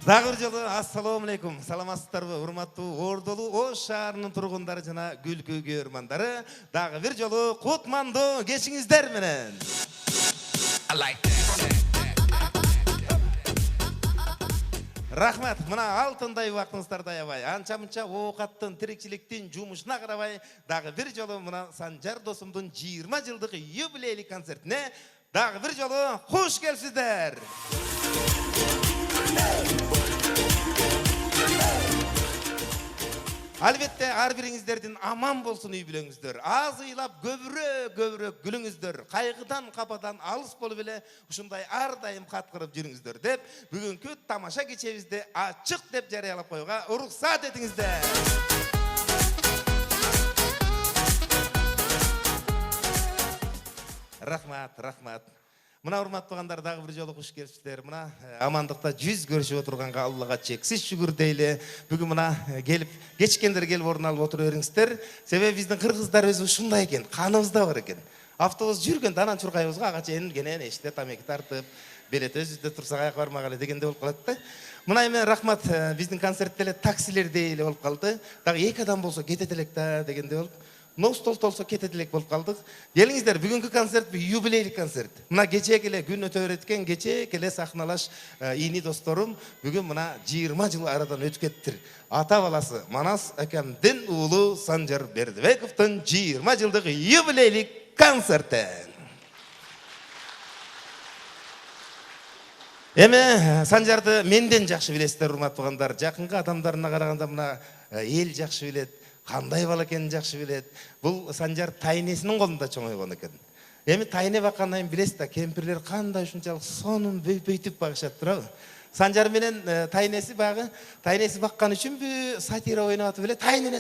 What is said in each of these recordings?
Дагы бир жолу ассаламу алейкум. Саламатсыздарбы, урматтуу Ордолу Ош шаарынын тургундары жана күлкү көрмандары. Дагы бир жолу кутмандуу кечиңиздер менен. Рахмат, мына алтындай убактыңыздарда аябай. Анча-мынча оокаттын, тирикчиликтин жумушуна карабай, дагы бир жолу мына Санжар досумдун 20 жылдык юбилейлик концертине дагы бир жолу куш келипсиздер. Албетте, ар бириңиздердин аман болсун үй бүлөңүздөр. Аз ыйлап, көбүрөөк күлүңүздөр. Кайгыдан, кападан алыс болуп эле ушундай ар дайым каткырып жүрүңүздөр деп, бүгүнкү тамаша кечебизди ачык деп жарыялап коюуга уруксат этиңиздер. Рахмат. Мына урматтуугандар, дагы бир жолу куш келипсиздер. Мына амандыкта жүз көрүшүп отурганга Аллага чексиз шүгүр дейли. Бүгүн мына келип, кечкендер келип орун алып отура бериңиздер. Себеби биздин кыргыздарыбыз ушундай экен, каныбызда бар экен. Автобус жүргөндө анан чуркайбызга ага чейин кенен эшикте тамеки тартып, берет өзүбүздө турсак аяк бармагыла дегенде болуп калат да. Мына эми рахмат, биздин концертте эле таксилер дейли болуп калды. Дагы эки адам болсо кетет элек да дегенде болуп. Ностол толсо кетет элек болуп калдык. Келиңиздер, бүгүнкү концерт юбилейлик концерт. Мына кече келе күн өтө береткен, кече келе сахналаш ини досторум, бүгүн мына 20 жыл арадан өтүп кеттир. Ата баласы Манас акамдын уулу Санжар Бердибековдун 20 жылдык юбилейлик концерти. Эми Санжарды менден жакшы билесиздер, урматтуугандар. Жакынкы адамдарына караганда мына эл жакшы билет. Кандай бала экенин жакшы билет. Бул Санжар тайнесинин колунда чоңойгон экен. Эми тайне баккандан кийин билесиз да, кемпирлер кандай ушунчалык сонун бөйтүп багышат турабы. Санжар менен тайнеси багы, тайнеси баккан үчүнбү сатира ойноп атып эле тайне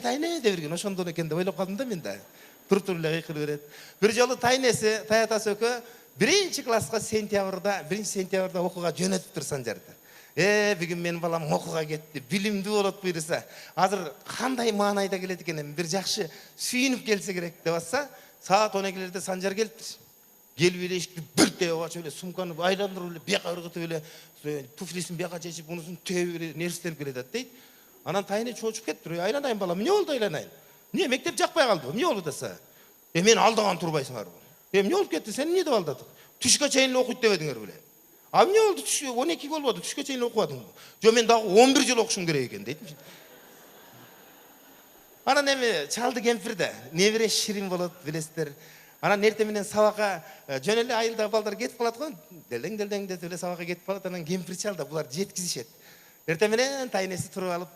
деп берген. Ошондон экен деп ойлоп калдым да мен да. Туруп эле кыйкырып берет. Бир жолу тайнеси Таятас экөө 1 класска сентябрда окууга жөнөтүптүр Санжарды. Бүгүн менин балам окууга кетти, билимдүү болот буйруса. Азыр кандай маанайда келет экен, бир жакшы сүйүнүп келсе керек деп атса, саат 12-лерде Санжар келиптир. Келип эле эшикти бир теп ачып эле сумканы айландырып эле бияка ыргытып эле туфлисин бияка чечип, мунусун тебип эле нервтенип келет дейт. Анан тайне чочуп кеттир. Айланайын балам, эмне болду айланайын? Эмне мектеп жакпай калды? Эмне болду десе? Мен алдаган турбайсыңарбы? Эмне болуп кетти? Сен эмне деп алдадың? Түшкө чейин окуйт дебедиңер беле? А эмне болду? 12 болбоду, түшкө чейин окубадың. Жо мен дагы 11 жыл окушум керек экен дейт. Анан эми чалды кемпир да, небере ширин болот, билесиздер. Анан эртең менен сабакка жөн эле айылда балдар кетип калат го. Делең деп эле сабакка кетип калат, анан кемпир чалда булар жеткизишет. Эртең менен тайнеси туруп алып,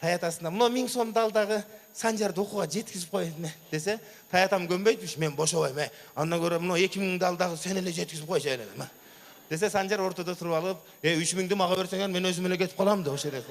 Таятасына, "Мына 1000 сомду ал дагы Санжарды окууга жеткизип коеюн" десе, Таятам көнбөйтмүш, "Мен бошобойм, андан көрө мына 2000 ал дагы сен эле жеткизип койчу эле" десе, Санжар ортодо туруп алып, 3000ди мага берсеңер, мен өзүм эле кетип калам" деп ошол эле.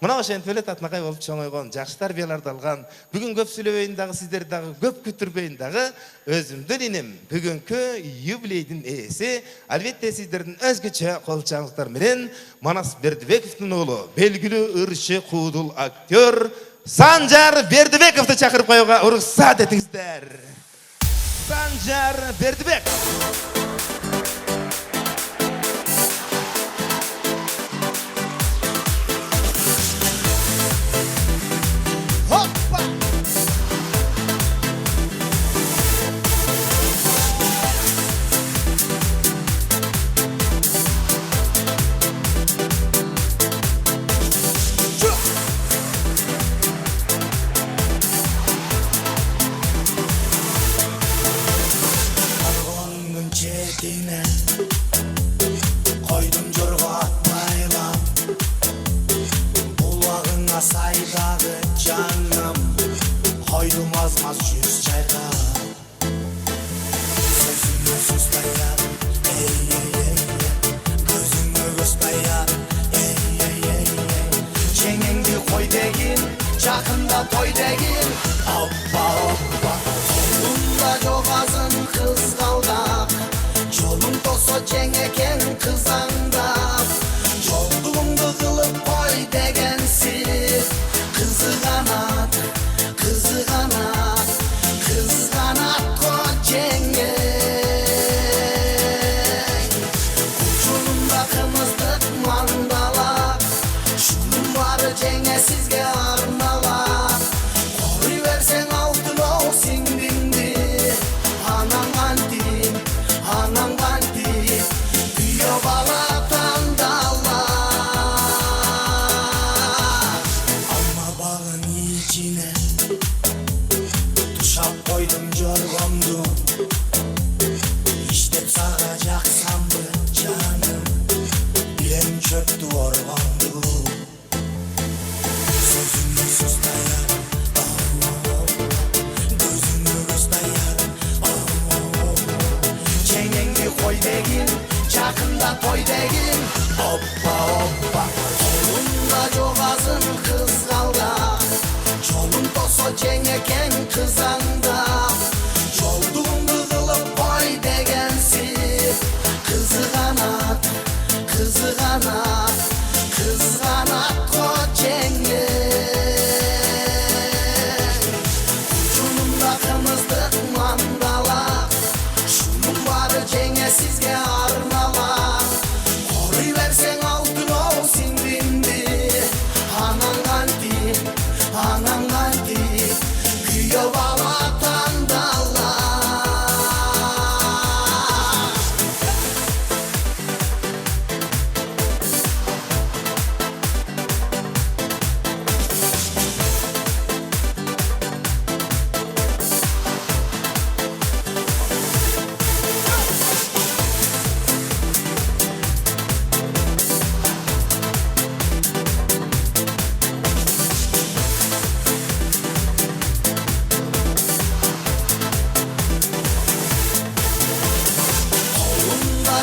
Мына ошентип эле татынакай болуп чоңойгон, жакшы тарбияларды алган. Бүгүн көп сүйлөбөйүн дагы, сиздер дагы көп күтүрбөйүн дагы. Өзүмдүн иним бүгүнкү юбилейдин ээси, албетте сиздердин өзгөчө колчаңыздар менен Манас Бердибековдун уулу, белгилүү ырчы куудул актер Санжар Бердибековду чакырып коюуга уруксат этиңиздер. Санжар Бердибеков. Koydum jorgo atmaylap, bulağına saydağı canım, koydum azmaz yüz çaykap. Sözüme söz dayar, gözüme göz dayar, çengendi koy degin, çakında toy degin. Hoppa hoppa, solunda jogazın kız kaldak, jolun toso çengeken kızangap, jolduğumdu kılıp koy degensiz. Kızı kanat koy çenge. Uçurumda kımızdık mandala, çöktü organdı sözünü sustayan gözünü göstayan çengengni koy degin çakında toy degin hoppa hoppa kolunda jogazın kız kalda жолун тосо жеңекен кызаңда жолдуңду кылып кой дегенсип кызганат го жеңе учунумда кымыздык мандалак шунун баары жеңе сизге арналак коруй берсең алтын ол сиңдимди анан канти күйөө бала тандала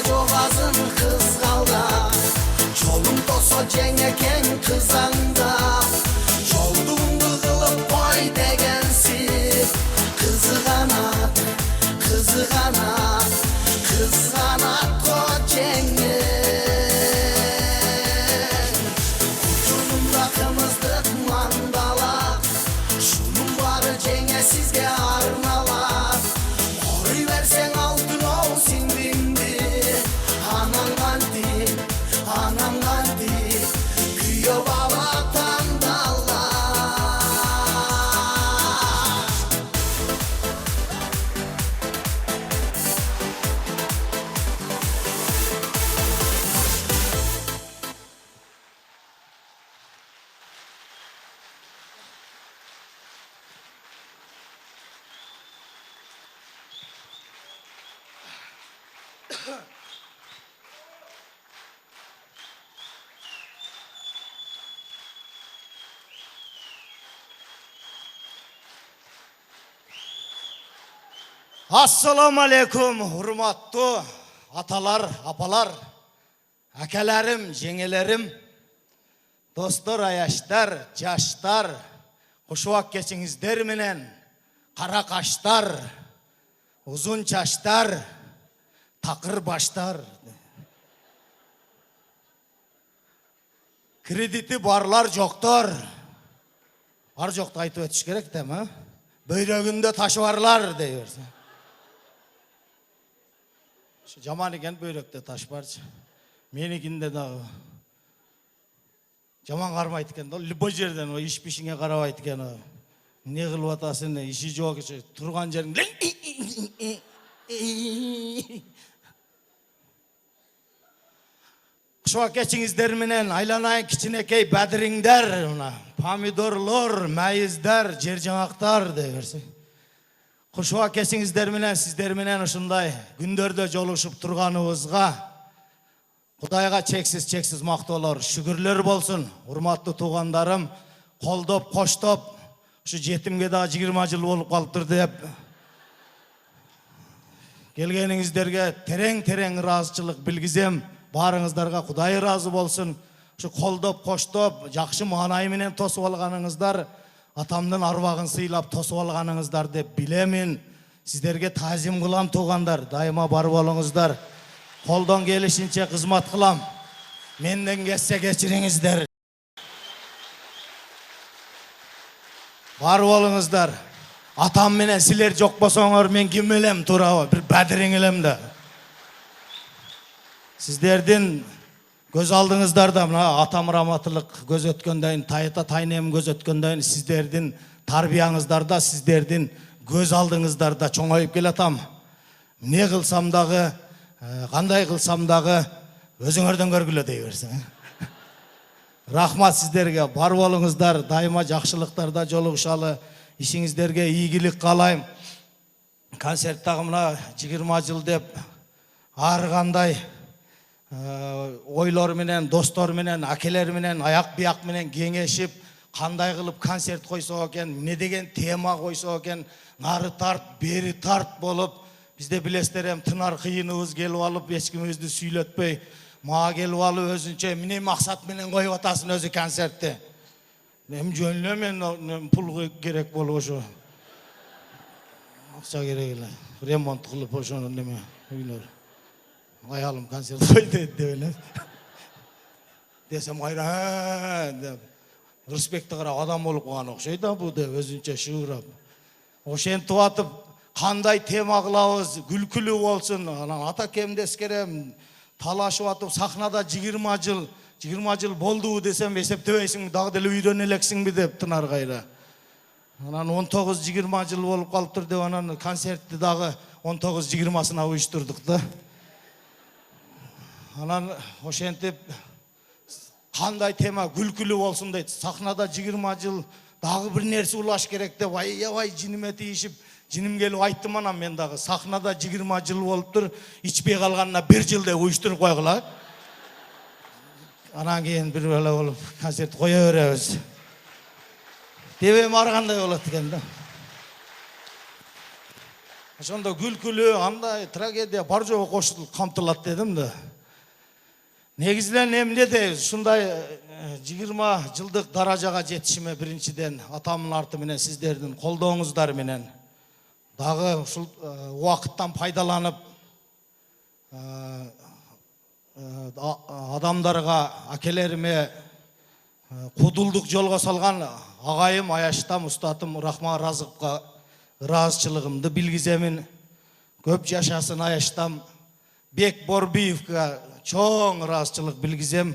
жогазын кыз калда жолун тосо жеңекен кызаңда жолдуңду кылып кой дегенсип кызганат го жеңе учунумда кымыздык мандалак шунун баары жеңе сизге арналак коруй берсең алтын ол сиңдимди анан канти күйөө бала тандала Assalamu alaikum, hurmatlı atalar, apalar, akelerim, jengelerim, dostlar, ayaşlar, caşlar, kuşuvak geçinizler menen, kara kaşlar, uzun çaşlar, takır başlar. Krediti barlar joktor. Бар жоқты айтып өтіш керек те ма? Бөйрөгүндө ташы барлар дейберсин. Жаман екен бөйрөктө таш барчы. Меникинде дагы жаман кармайт экен да. Любой жерден иш бишиңе карабайт экен. Не кылып атасың, иши жок, турган жериң Кышуак кечиңиздер менен айланайын кичинекей бадириңдер, помидорлор, майыздар, жер жаңактар дегерсиң. Кышуак кечиңиздер менен сиздер менен ушундай күндөрдө жолугушуп турганыбызга Кудайга чексиз мактоолор, шүгүрлөр болсун. Урматтуу туугандарым, колдоп, коштоп, ушу жетимге дагы 20 жыл болуп калыптыр деп келгениңиздерге терең ыраазычылык билгизем. Барыңыздарга Кудай ыраазы болсун. Ушу колдоп, коштоп, жакшы маанай менен тосуп алганыңыздар, атамдын арбагын сыйлап тосуп алганыңыздар деп билемин. Сиздерге таазим кылам туугандар. Дайыма бар болуңуздар. Колдон келишинче кызмат кылам. Менден кетсе кечириңиздер. Бар болуңуздар. Атам менен силер жок болсоңор мен ким элем туурабы? Бир бадириң элем да. Сиздердин көз алдыңыздарда мына атам раматылык көз өткөндөн, тайта тайнем көз өткөндөн сиздердин тарбияңыздарда, сиздердин көз алдыңыздарда чоңоюп келатам. Не кылсам дагы, кандай кылсам дагы өзүңөрдөн көргүлө дей берсиң. Рахмат сиздерге, бар болуңуздар, дайыма жакшылыктарда жолугушалы, ишиңиздерге ийгилик каалайм. Концерттагы мына 20 жыл деп ар кандай ойлор менен, достор менен, акелер менен, аяк бияк менен кеңешип, кандай кылып концерт койсок экен, эмне деген тема койсок экен, нары тарт, бери тарт болуп, бизде билесиздер эми тынар кыйыныбыз келип алып, эч кимибизди сүйлөтпөй, мага келип алып өзүнчө эмне максат менен коюп атасың өзү концертти. Эми жөн эле мен пул керек болуп ошо. Акча керек эле. Ремонт кылып ошону неме үйлөр. Аялым концерт койду деп эле. Десем кайра деп. Респекти карап адам болуп калган окшойт да бу деп өзүнчө шыгырап. Ошентип атып кандай тема кылабыз, күлкүлүү болсун. Анан ата кемди эскерем, талашып атып сахнада 20 жыл болду десем эсептебейсиң, дагы деле үйрөнө элексиңби деп тынар кайра. Анан 19-20 жыл болуп калыптыр деп анан концертти дагы 19-20-сына уюштурдук да. Анан ошентип кандай тема күлкүлүү болсун дейт. Сахнада 20 жыл дагы бир нерсе улаш керек деп аябай жиниме тийишип, жиним келип айттым анан мен дагы сахнада 20 жыл болуптур, ичпей калганына 1 жыл деп уюштуруп койгула. Анан кийин бир эле болуп концерт кое беребиз. Дебем аргандай болот экен да. Ошондо күлкүлүү, андай трагедия бар жогу кошулуп камтылат дедим да. Негизинен эмне де ушундай 20 жылдык даражага жетишиме биринчиден атамдын арты менен сиздердин колдооңуздар менен дагы ушул убакыттан пайдаланып адамдарга, акелериме кудулдук жолго салган агайым Аяштам устатым Рахман Разыковго ыраазычылыгымды билгиземин. Көп жашасын Аяштам. Бек Борбиевге чоң ыраазычылык билгизем.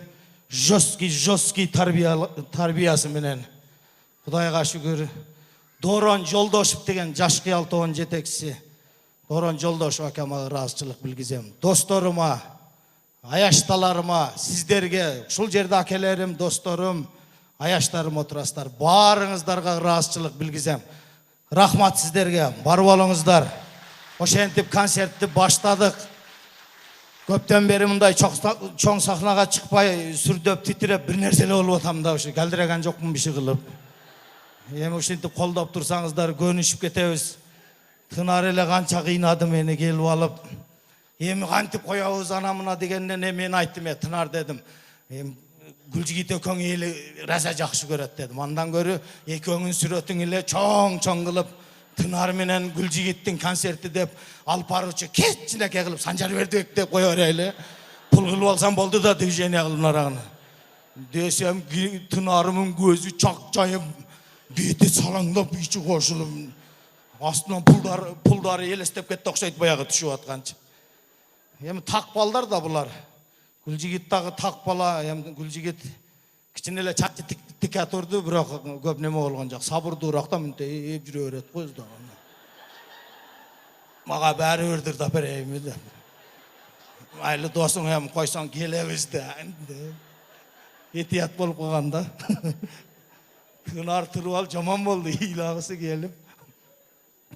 Жосткий тарбиясы менен. Кудайга шүгүр. Дорон Жолдошев деген жаш кыял тобунун жетекчиси. Дорон Жолдошев акама ыраазычылык билгизем. Досторума, аяшталарыма, сиздерге, ушул жерде акелерим, досторум, аяштарым отурасыздар. Баарыңыздарга ыраазычылык билгизем. Рахмат сиздерге, бар болуңуздар. Ошентип концертти баштадык. Көптөн бери мындай чоң сахнага чыкпай, сүрдөп, титиреп бир нерселе болуп атам да, ушу калдыраган жокмун биши кылып. Эми ушинтип колдоп турсаңыздар көнүшүп кетебиз. Тынар эле канча кыйнады мени келип алып. Эми кантип коябыз анамына дегенден мен айттым, Тынар дедим. Гүлжигит экөөң эли раза жакшы көрөт дедим. Андан көрү экөөңүн сүрөтүң эле чоң кылып Тынар менен Гүлжигиттин концерти деп алып баруучу кечинекей кылып Санжарбердиев деп кое берели. Пул кылып алсам болду да движение кылып нарагына. Десем Тынарымын көзү чакчайып, бети салаңдап, ичи кошулуп, астынан пулдары элестеп кетти окшойт баягы түшүп атканчы. Эми такпалдар да булар. Гүлжигит дагы такпала, эми Гүлжигит кичине эле чачы тике турду, бирок көп неме болгон жок. Сабырдуураак да мынтип жүрө берет го да. Мага баары бирдир да берейми деп. Айлы досуң эми койсоң келебиз да. Этият болуп калган да. Тынар турбал жаман болду, ыйлагысы келип.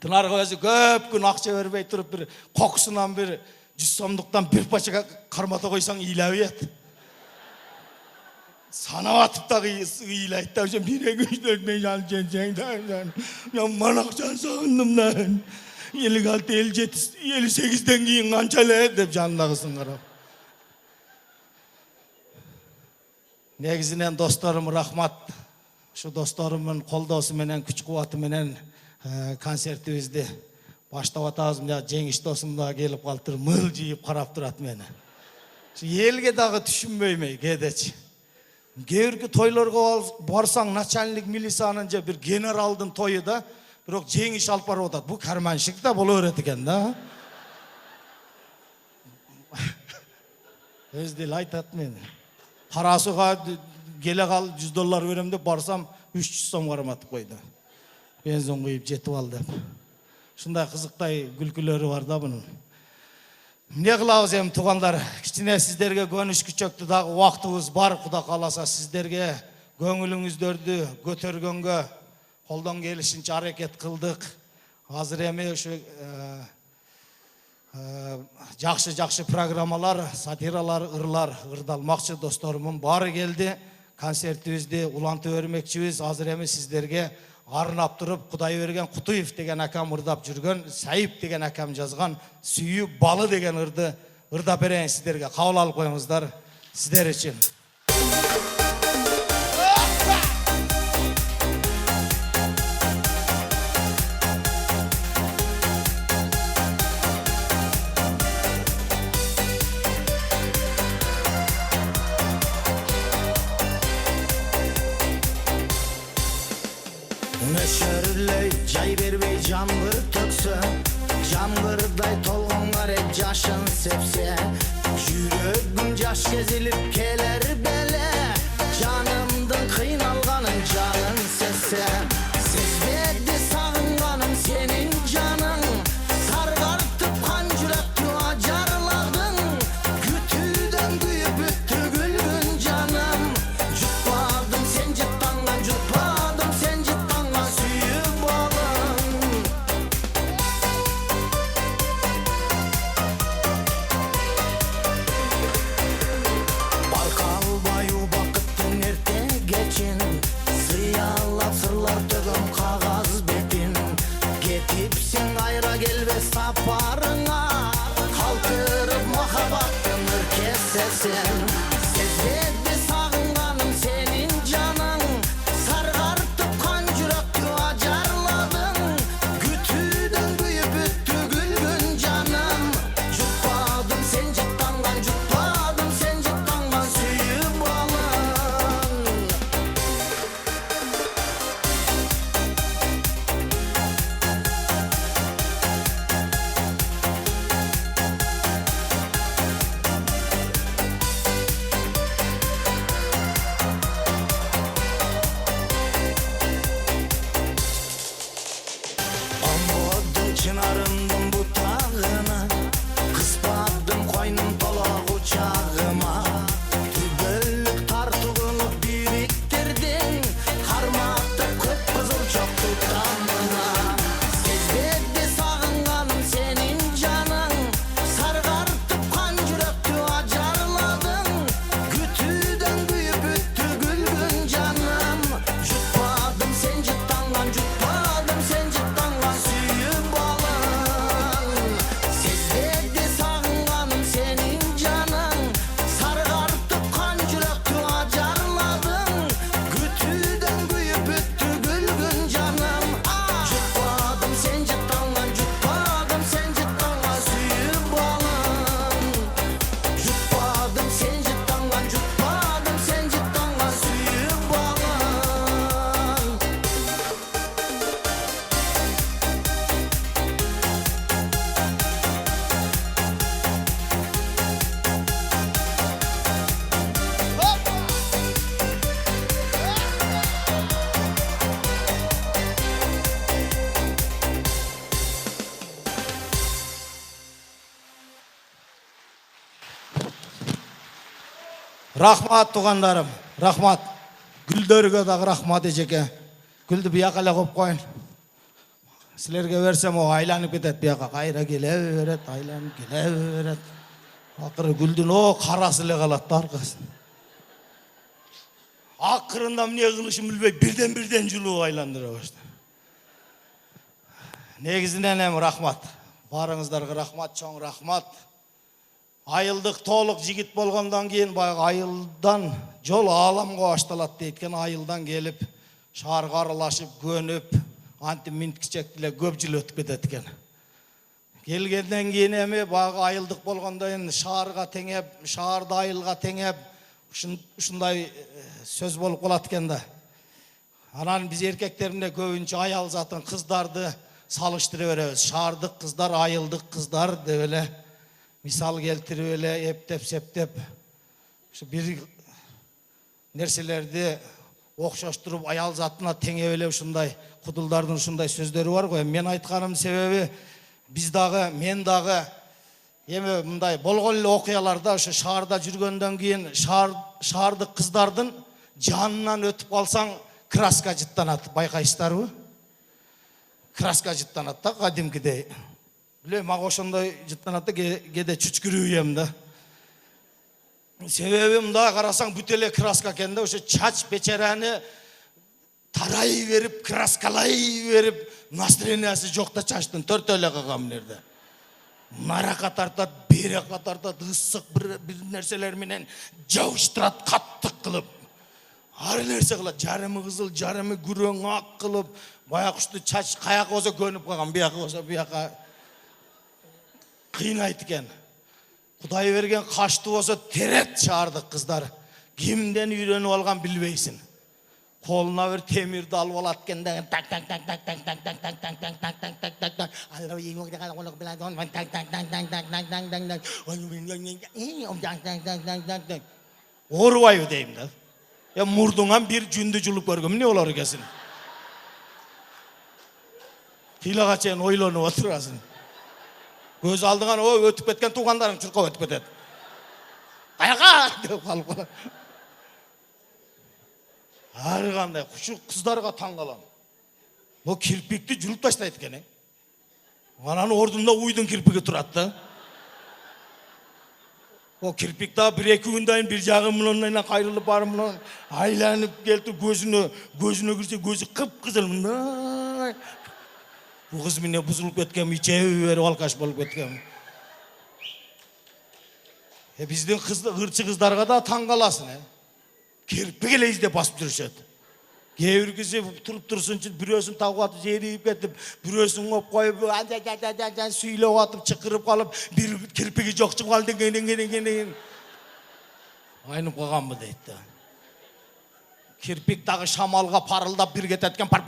Тынарга өзү көп күн акча бербей туруп бир кокусунан бир 100 сомдуктан бир пачка кармата койсоң ыйлабыйт. Санап атып да ыйлайт да, ошо бире күчтөк мен алченсең да. Мен манакчан сагындым да. 56, 57, 58ден кийин канча эле деп жанындагысын карап. Негизинен досторум рахмат. Şu dostlarımın koldosu menen, күч кубаты менен концертибизди баштап атабыз. Жеңиш досум да келип калыптыр, мыл жыйып карап турат мени. Элге дагы түшүнбөйм кедечи. Кээ бирки тойлорго барсаң, начальник милициянын же бир генералдын тою да, бирок жеңиш алып барып атат. Бу карманщик да боло берет экен да. Өз деле айтат мени. Карасыга келе кал $100 берем деп барсам 300 сом карматып койду. Бензин куюп жетип ал деп. Ушундай кызыктай күлкүлөрү бар да бунун. Эмне кылабыз эми туугандар? Кичине сиздерге көнүш күчөктү дагы убактыбыз бар. Кудай кааласа сиздерге көңүлүңүздөрдү көтөргөнгө колдон келишинче аракет кылдык. Азыр эми ушу Жакшы программалар, сатиралар, ырдалмакчы досторумун баары келди. Концертибизди улантып бермекчибиз. Азыр эми сиздерге арнап туруп Кудай берген Кутуев деген акам ырдап жүргөн, Сайып деген акам жазган Сүйүү балы деген ырды ырдап берейин сиздерге. Кабыл алып коюңуздар сиздер үчүн. Nöşörley jay berbey жаңбыр төксө, жаңбырдай толгоңар жашын сепсе, жүрөгүм жаш кезилип келер беле, жанымдын кыйналганын жанын сезсе, сезбеди сагынганым сенин жаның, саргартып кан жүрөктү ажарладың, күтүүдөн күйүп бүттү күлгүн жаным, жутпадым сен жыттанган, жутпадым сен жыттанган сүйүү балың. Байкалбай убакыттын эрте кечин, сыялап сырлар төгөм кагаз бетин, кетипсиң айра келбес сапарыңа, калтырып махабаттын ыркесесин, сезбеди сагынганым сенин жаның, саргартып кан жүрөктү ажарладың, күтүүдөн күйүп бүттү күлгүн жаным, жутпадым сен жыттанган, жутпадым сен жыттанган сүйүү балың. Амбодум чынарымдын бутагына, кыспадым койнум тола кучагыма, түбөлүк тартуу кылып бириктирдиң, карматып көп кызыл чокту тамына, сезбеди сагынганым сенин жаның, саргартып кан жүрөктү ажарладың, күтүүдөн күйүп бүттү күлгүн жаным, жутпадым сен жыттанган, жутпадым сен жыттанган сүйүү балың, сезбеди сагынганым сенин жаның, саргартып кан жүрөктү ажарладың, күтүүдөн күйүп бүттү күлгүн жаным, жутпадым сен жыттанган, жутпадым сен жыттанган сүйүү балың, жутпадым сен жыттанган, жутпадым сен жыттанган сүйүү балың. Рахмат тугандарым, рахмат. Гүлдөргө дагы рахмат эжеке. Гүлдү бияка эле коюп коюн. Силерге берсем о айланып кетет бияка, кайра келе берет, айланып келе берет. Акыры гүлдүн о карасы эле калат да аркасын. Акырында эмне кылышын билбей бирден жулуп айландыра баштады. Негизинен эми рахмат. Барыңыздарга рахмат, чоң рахмат. Айылдык толук жигит болгондон кийин баягы айылдан жол ааламга башталат дейт экен. Айылдан келип, шаарга аралашып, көнүп, антип минткичек эле көп жыл өтүп кетет экен. Келгенден кийин эми баягы айылдык болгондон кийин шаарга теңеп, шаарды айылга теңеп, ушундай сөз болуп калат экен да. Анан биз эркектер эмне көбүнчө аял затын кыздарды салыштыра беребиз. Шаардык кыздар, айылдык кыздар деп эле мисал келтирип эле эптеп септеп ушу бир нерселерди окшоштуруп аял затына теңеп эле ушундай кудулдардын ушундай сөздөрү бар го. Мен айтканым себеби биз дагы, мен дагы эми мындай болгон эле окуяларда ошо шаарда жүргөндөн кийин шаардык кыздардын жанынан өтүп калсаң краска жыттанат, байкайсыздарбы? Краска жыттанат да кадимкидей. Биле, мага ошондой жыттанат да кээде чүчкүрүүем да. Себеби мында карасаң бүт эле краска экен да, ошо чач бечараны тарай берип, краскалай берип, настроениясы жок да чачтын төртөлө калган жерде. Нарака тартат, берака тартат, ысык бир нерселер менен жабыштырат каттык кылып. Ар нерсе кылат, жарымы кызыл, жарымы күрөң ак кылып, баягы чач каяка болсо көнүп калган, бияка болсо бияка кыйнайт экен. Кудай берген кашты болсо терет чаардык кыздар. Кимден үйрөнүп алган билбейсиң. Колуна bir темирди алып алат экен да, так так так так так так так так так так так так так так так. Алла ийгок деген колок билет он так так так так так так так так так. Так так. Оорубайбы дейм да. Я мурдуңан бир жүндү жулуп көргөм, эмне болор экенсиң? Тыйлага чейин ойлонуп отурасың. Көз алдыңан өтүп кеткен туугандарың чуркап өтүп кетет. Каяка деп калып калат. Ар кандай кушу кыздарга таң калам. Бу кирпикти жулуп таштайт экен. Анан ордунда уйдун кирпиги турат да. O kirpik daha bir iki günden bir jagımla kayrılıp barımla aylanıp geldi gözüne girse gözü kıpkızıl bunday. Bu kız mine buzulup ketken içevi verip alkaş bolup ketken. Bizdin hırçı kızlarga da taң kalasın. Kirpik ele izde basıp duruşat. Kebir kişi turup dursun için bürösün tavuq atıp jeriyip ketip, bürösün op koyup, süylep atıp çıkırıp kalıp, bir kirpigi yok çıkıp kaldı gene. Aynıp kalgan mı deydi. Kirpik dağı şamalga parıldap bir ketetken par.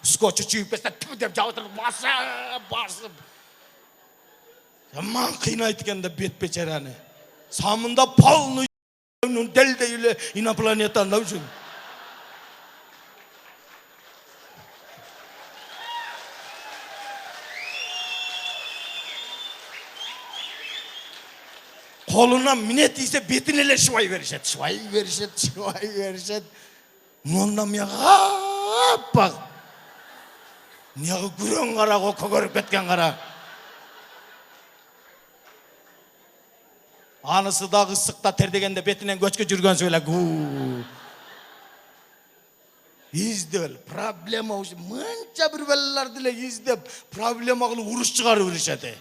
Skoçu çüyüp kesten tüm deyip jabıtırıp basıp. Aman kıynayt eken de bet beçerani. Samında palını del deyle inaplanetan da üçün. Koluna minet ise betine ele şıvay verişet. Ondan yağı bak. Yağı gürön kara, o kogörüp ketken kara. Anısı da ısıkta terdegende betinen göçke жүргөн söyle. İzdel, problema oluşu. Mınca bir belliler dile izdep, problema kılıp uruş çıkarı verişeti.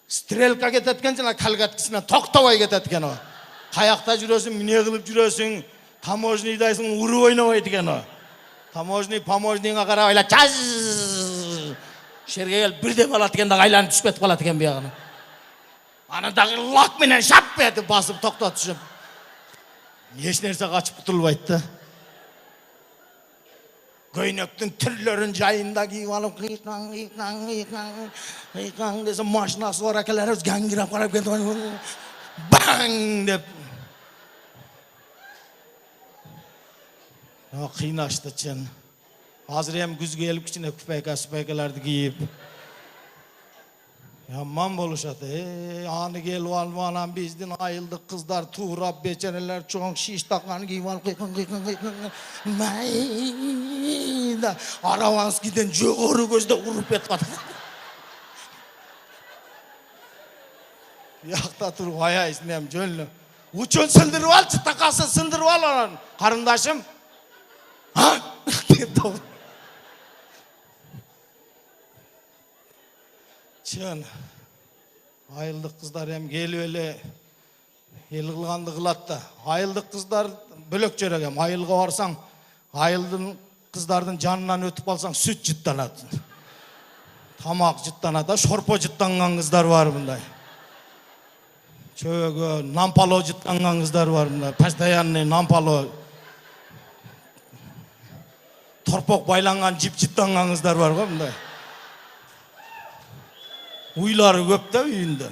Strelka ketetken sana kalgatkısına toktavay ketetken o. Kayakta жүрөсүң, mine kılıp жүрөсүң, taможнийdaysың, uru oynabay degen o. Pamojniyga qarap ayla çaz. Şerge gel birden kalat eken de aylanıp düşüp ketip kalat eken buyagına. Anadagi lak menen şap etip basıp toktatışıp. Hiç nerse kaçıp kutulbayt da. Göynöktün türlerin jayında kiyip alıp kıykan dese maşinası var akeler gangirap karap ketip bang dep. Kıynaştı çın. Hazır hem güzgü elip içine küpeykalardı giyip. Yaman boluşatı. Anı gelip almanan bizdin ayıldık kızlar tuğrap beçeneler çoğun şiş takan giyip alıp kıykan. Mayda. Aravans giden joğoru gözde urup et katı. Yakta turup haya ismeyem jönlü. Uçun sındırıp al, çıtakasın sındırıp al onun. Karındaşım. Ha? Çın. Ayıldık kızlar hem geliyor öyle yılgılgandı kılat da. Ayıldık kızlar bölök çörek hem. Ayılga varsan, ayıldın kızlardan canından ötüp alsan süt jıttanat. Tamak jıttanat da, şorpo jıttangan kızlar var bunday. Çöge, nampalo jıttangan kızlar var bunday. Pastayanlı, nampalo. Torpok baylangan jip jıttangan kızlar var bunday. Uyları köp de uyunda.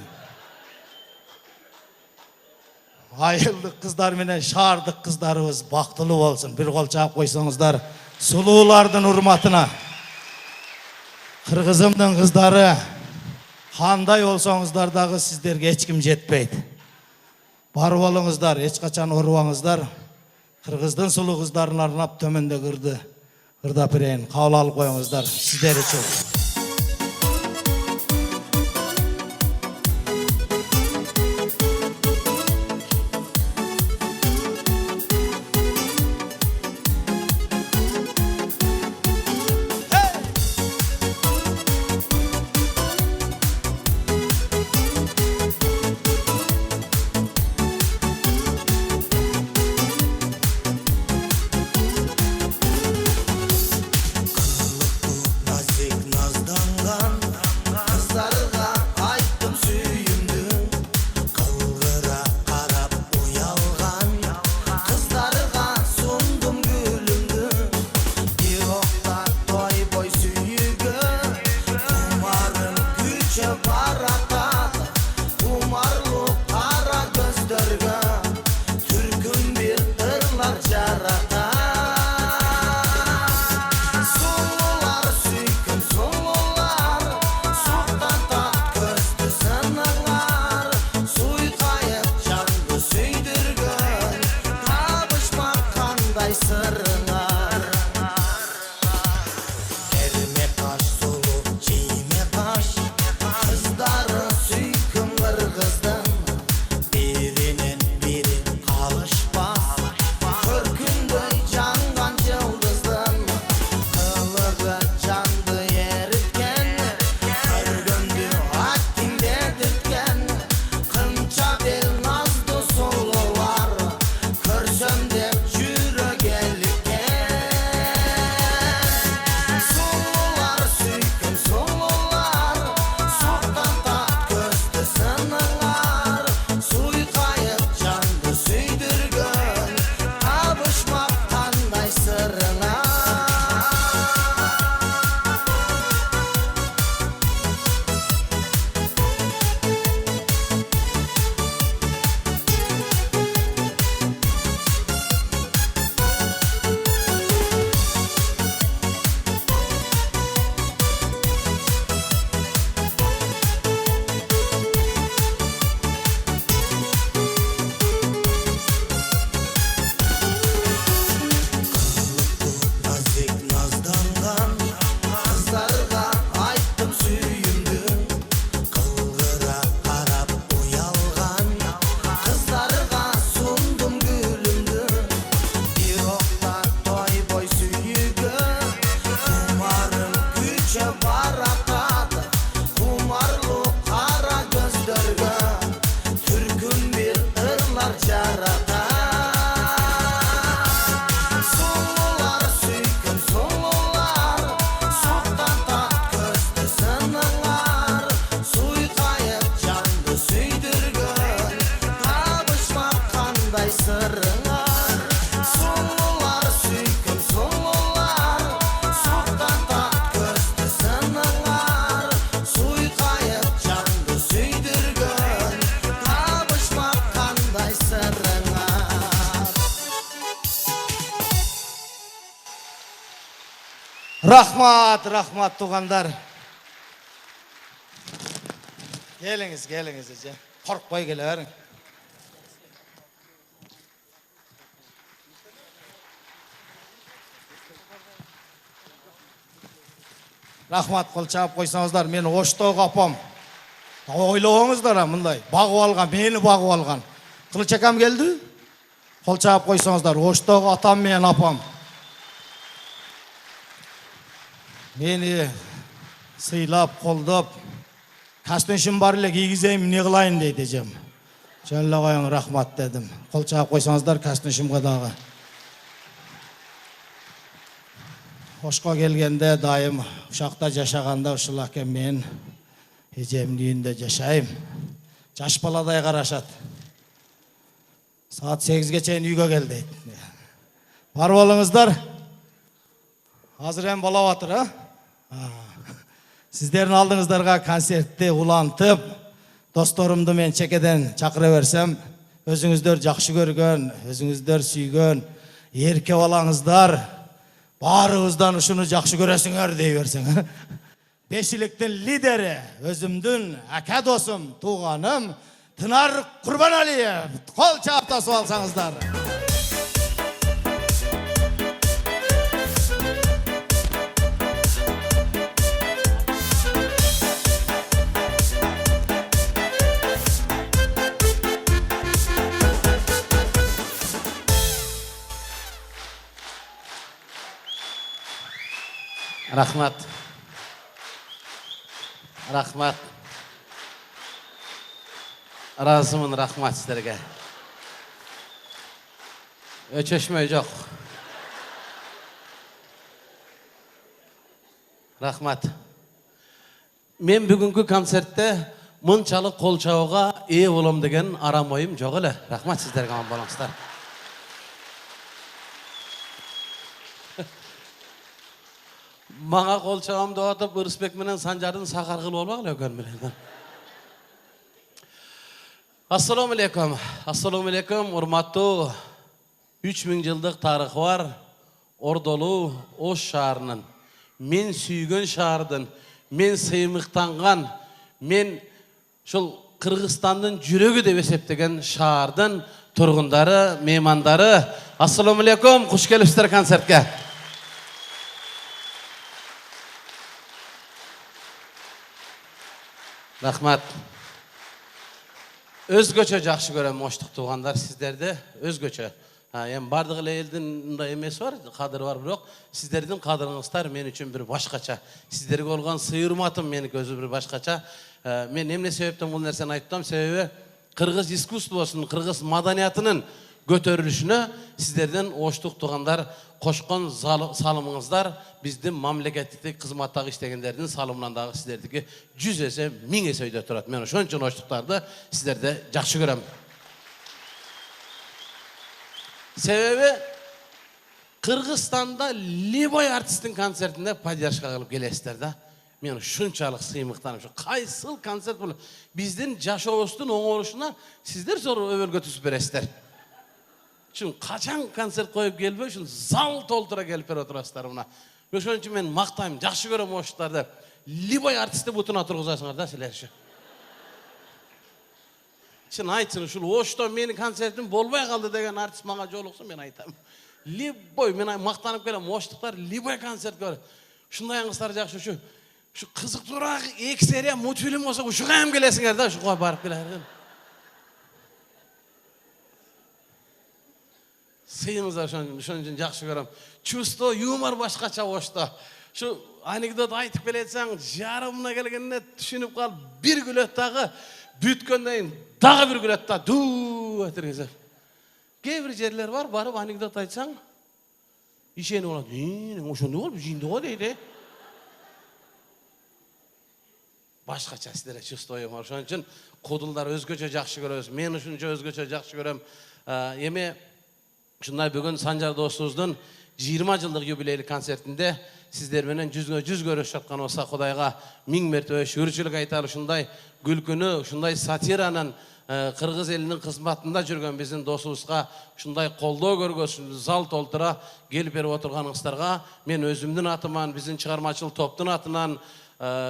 Ayıldık kızlar menen şaardık kızlarımız baktılı olsun. Bir kol çağıp koysanızlar. Suluğlardın hurmatına. Kırgızımdın kızları. Kanday olsanızlar dağı sizlerge hiç kim jetpeydi. Barıp olыңыздар, hiç kaçan oruvaңыздар. Kırgızdın sulu kızların arnap tömende kırdı. Kırda pireyin, kavla alıp koyuңыздар. Sizleri çok. қандай сырыңар Ерме қаш сұлу жейме қаш Қыздары сүйкім қырғыздың Бірінен бірі қалышпас Көркіндей жанған жылдыздың Қылығы жанды еріткен Көргінді аттинде дүткен Қынша бел назды сұлулар Көрсем деп жүрек еліккен Сұлулар сүйкім сұлулар Соқтан тат көзді сыныңар Суйқайып жанды сүйдірген Табышмақ қандай сырыңар Nazik nazданған Қыздарға айттым сүйімді Қылғыра қарап ұялған Қыздарға сұндым гүлімді Bir оқта той бой сүйігі Құмарым күші баратады Құмарлы қара көздерге Түркін бір ырлар жаратады Сұлулар сүйкім сұлулар Соқтан тат көзді сыныңар Суйқайып жанды сүйдірген Табышмақ қандай сырыңар Сұлулар сүйкім сұлулар Соқтан тат көзді сыныңар Суйқайып жанды сүйдірген Табышмақ қандай сырыңар Рахмат, рахмат туғандар. Келіңіз, келіңіз. Қорықпай келе берің. Рахмат, қол чағып қойсаңыздар, мені Оштауға апам. Ойлауыңыздар, мұндай. Бағып алған, мені бағып алған. Қылчакам келді? Қол чағып қойсаңыздар, Оштауға атам мен апам. Мені сыйлап, қолдап, костюмшім бар еле кигізейін, не қылайын дейді жем. Жөнлі қойың рахмат дедім. Қол чағып қойсаңыздар, костюмшімға дағы. Ошқа келгенде дайым ұшақта жашағанда ұшыл әкем мен ежемнің үйінде жашайым. Жаш баладай қарашат. Саат 8-ге чейін үйге кел дейді. Бар болыңыздар. Азыр әм бала батыр, Сіздердің алдыңыздарға концертте улантып, досторымды мен чекеден чақыра берсем, өзіңіздер жақшы көрген, өзіңіздер сүйген, ерке балаңыздар, барыңыздан ұшыны жақшы көресіңер дей берсең. Бешіліктің лидері, өзімдің әке досым, туғаным, Тынар Құрбаналиев. Қол чағып тасып алсаңыздар. Рахмат. Рахмат. Разымын рахмат сіздерге. Өчешмей жоқ. Рахмат. Мен бүгінгі концертте мұншалық қол чабуға ие болам деген арам ойым жоқ эле. Рахмат сіздерге, аман болыңыздар. Маңа қол чабамды атып, Ырысбек менен Санжардың сақар қылып болмақ өкөн менен. Ассаламу алейкум. Ассаламу алейкум. Урматтуу 3000 жылдық тарихы бар Ордолу Ош шаарынын, мен сүйгөн шаардын, мен сыймыктанган, мен шул Кыргызстандын жүрөгү деп эсептеген шаардын тургундары, меймандары, Assalomu alaykum, xush kelibsizlar konsertga. Rahmat. Özgöçe жақсы көрем, оштық туғандар сіздерді, өзгөчө. Ем бардығы елдің мындай емесі бар, қадыры бар, бірақ сіздердің қадырыңыздар мен үшін бір башқача. Сіздерге болған сыйырматым менің өзі бір башқача. Мен эмне себептен бұл нәрсені айттым, себебі қырғыз искусствосын, қырғыз маданиятының көтерілішіне сіздерден оштық туғандар қошқан салымыңыздар біздің мамлекеттік қызматтағы іштегендердің салымынан сіздердікі 100 есе 1000 есе өйде тұрады. Мен ошон үчүн оштуктарды сіздерді жақсы көрем. Себебі Қырғызстанда любой артисттің концертінде поддержка кылып келесіздер да. Мен шунчалык сыймыктанып, кайсыл концерт бұл. Біздің жашообуздун оңолушуна сіздер зор өбөлгө түсүп бересиздер. Чын қачан концерт қойып келбей, шын зал толтыра келіп бер отырасыздар мына. Ошон үчүн мен мактайм, жакшы көрөм оштуктарды. Любой артистти бутуна тургузасыңар да силер. Чын айтсын, ушул ошто менин концертим болбой калды деген артист мага жолукса мен айтам. Любой, мен мактанып келем, оштуктар любой концерт көрөт. Ушундай аңыздар жакшы, ушу кызыктуураак 2 серия мультфильм болсо ушуга эм келесиңер да, ушуга барып келер. Сыйыңыздар ошон үчүн жакшы көрөм. Чувство, юмор башкача ошто. Шу анекдот айтып келетсең, жарымына келгенде түшүнүп калып, бир күлөт дагы, бүткөндөн кийин дагы бир күлөт да, ду этиргизип. Кээ бир жерлер бар, барып анекдот айтсаң, ишени болот. Ошондой болуп жийинди го дейт. Башкача сиздерге чувство юмор. Ошон үчүн кудулдар өзгөчө жакшы көрөбүз. Мен ушунча өзгөчө жакшы көрөм. Эми ушундай бүгүн Санжар досубуздун 20 жылдык юбилейлик концертинде сиздер менен жүзгө жүз көрүшүп аткан болсо Кудайга 1000 мертебе шүгүрчүлүк айталы. Ушундай күлкүнү, ушундай сатиранын кыргыз элинин кызматында жүргөн биздин досубузга ушундай колдоо көргөзүп, зал толтура келип берип отурганыңыздарга мен өзүмдүн атыман, биздин чыгармачыл топтун атынан,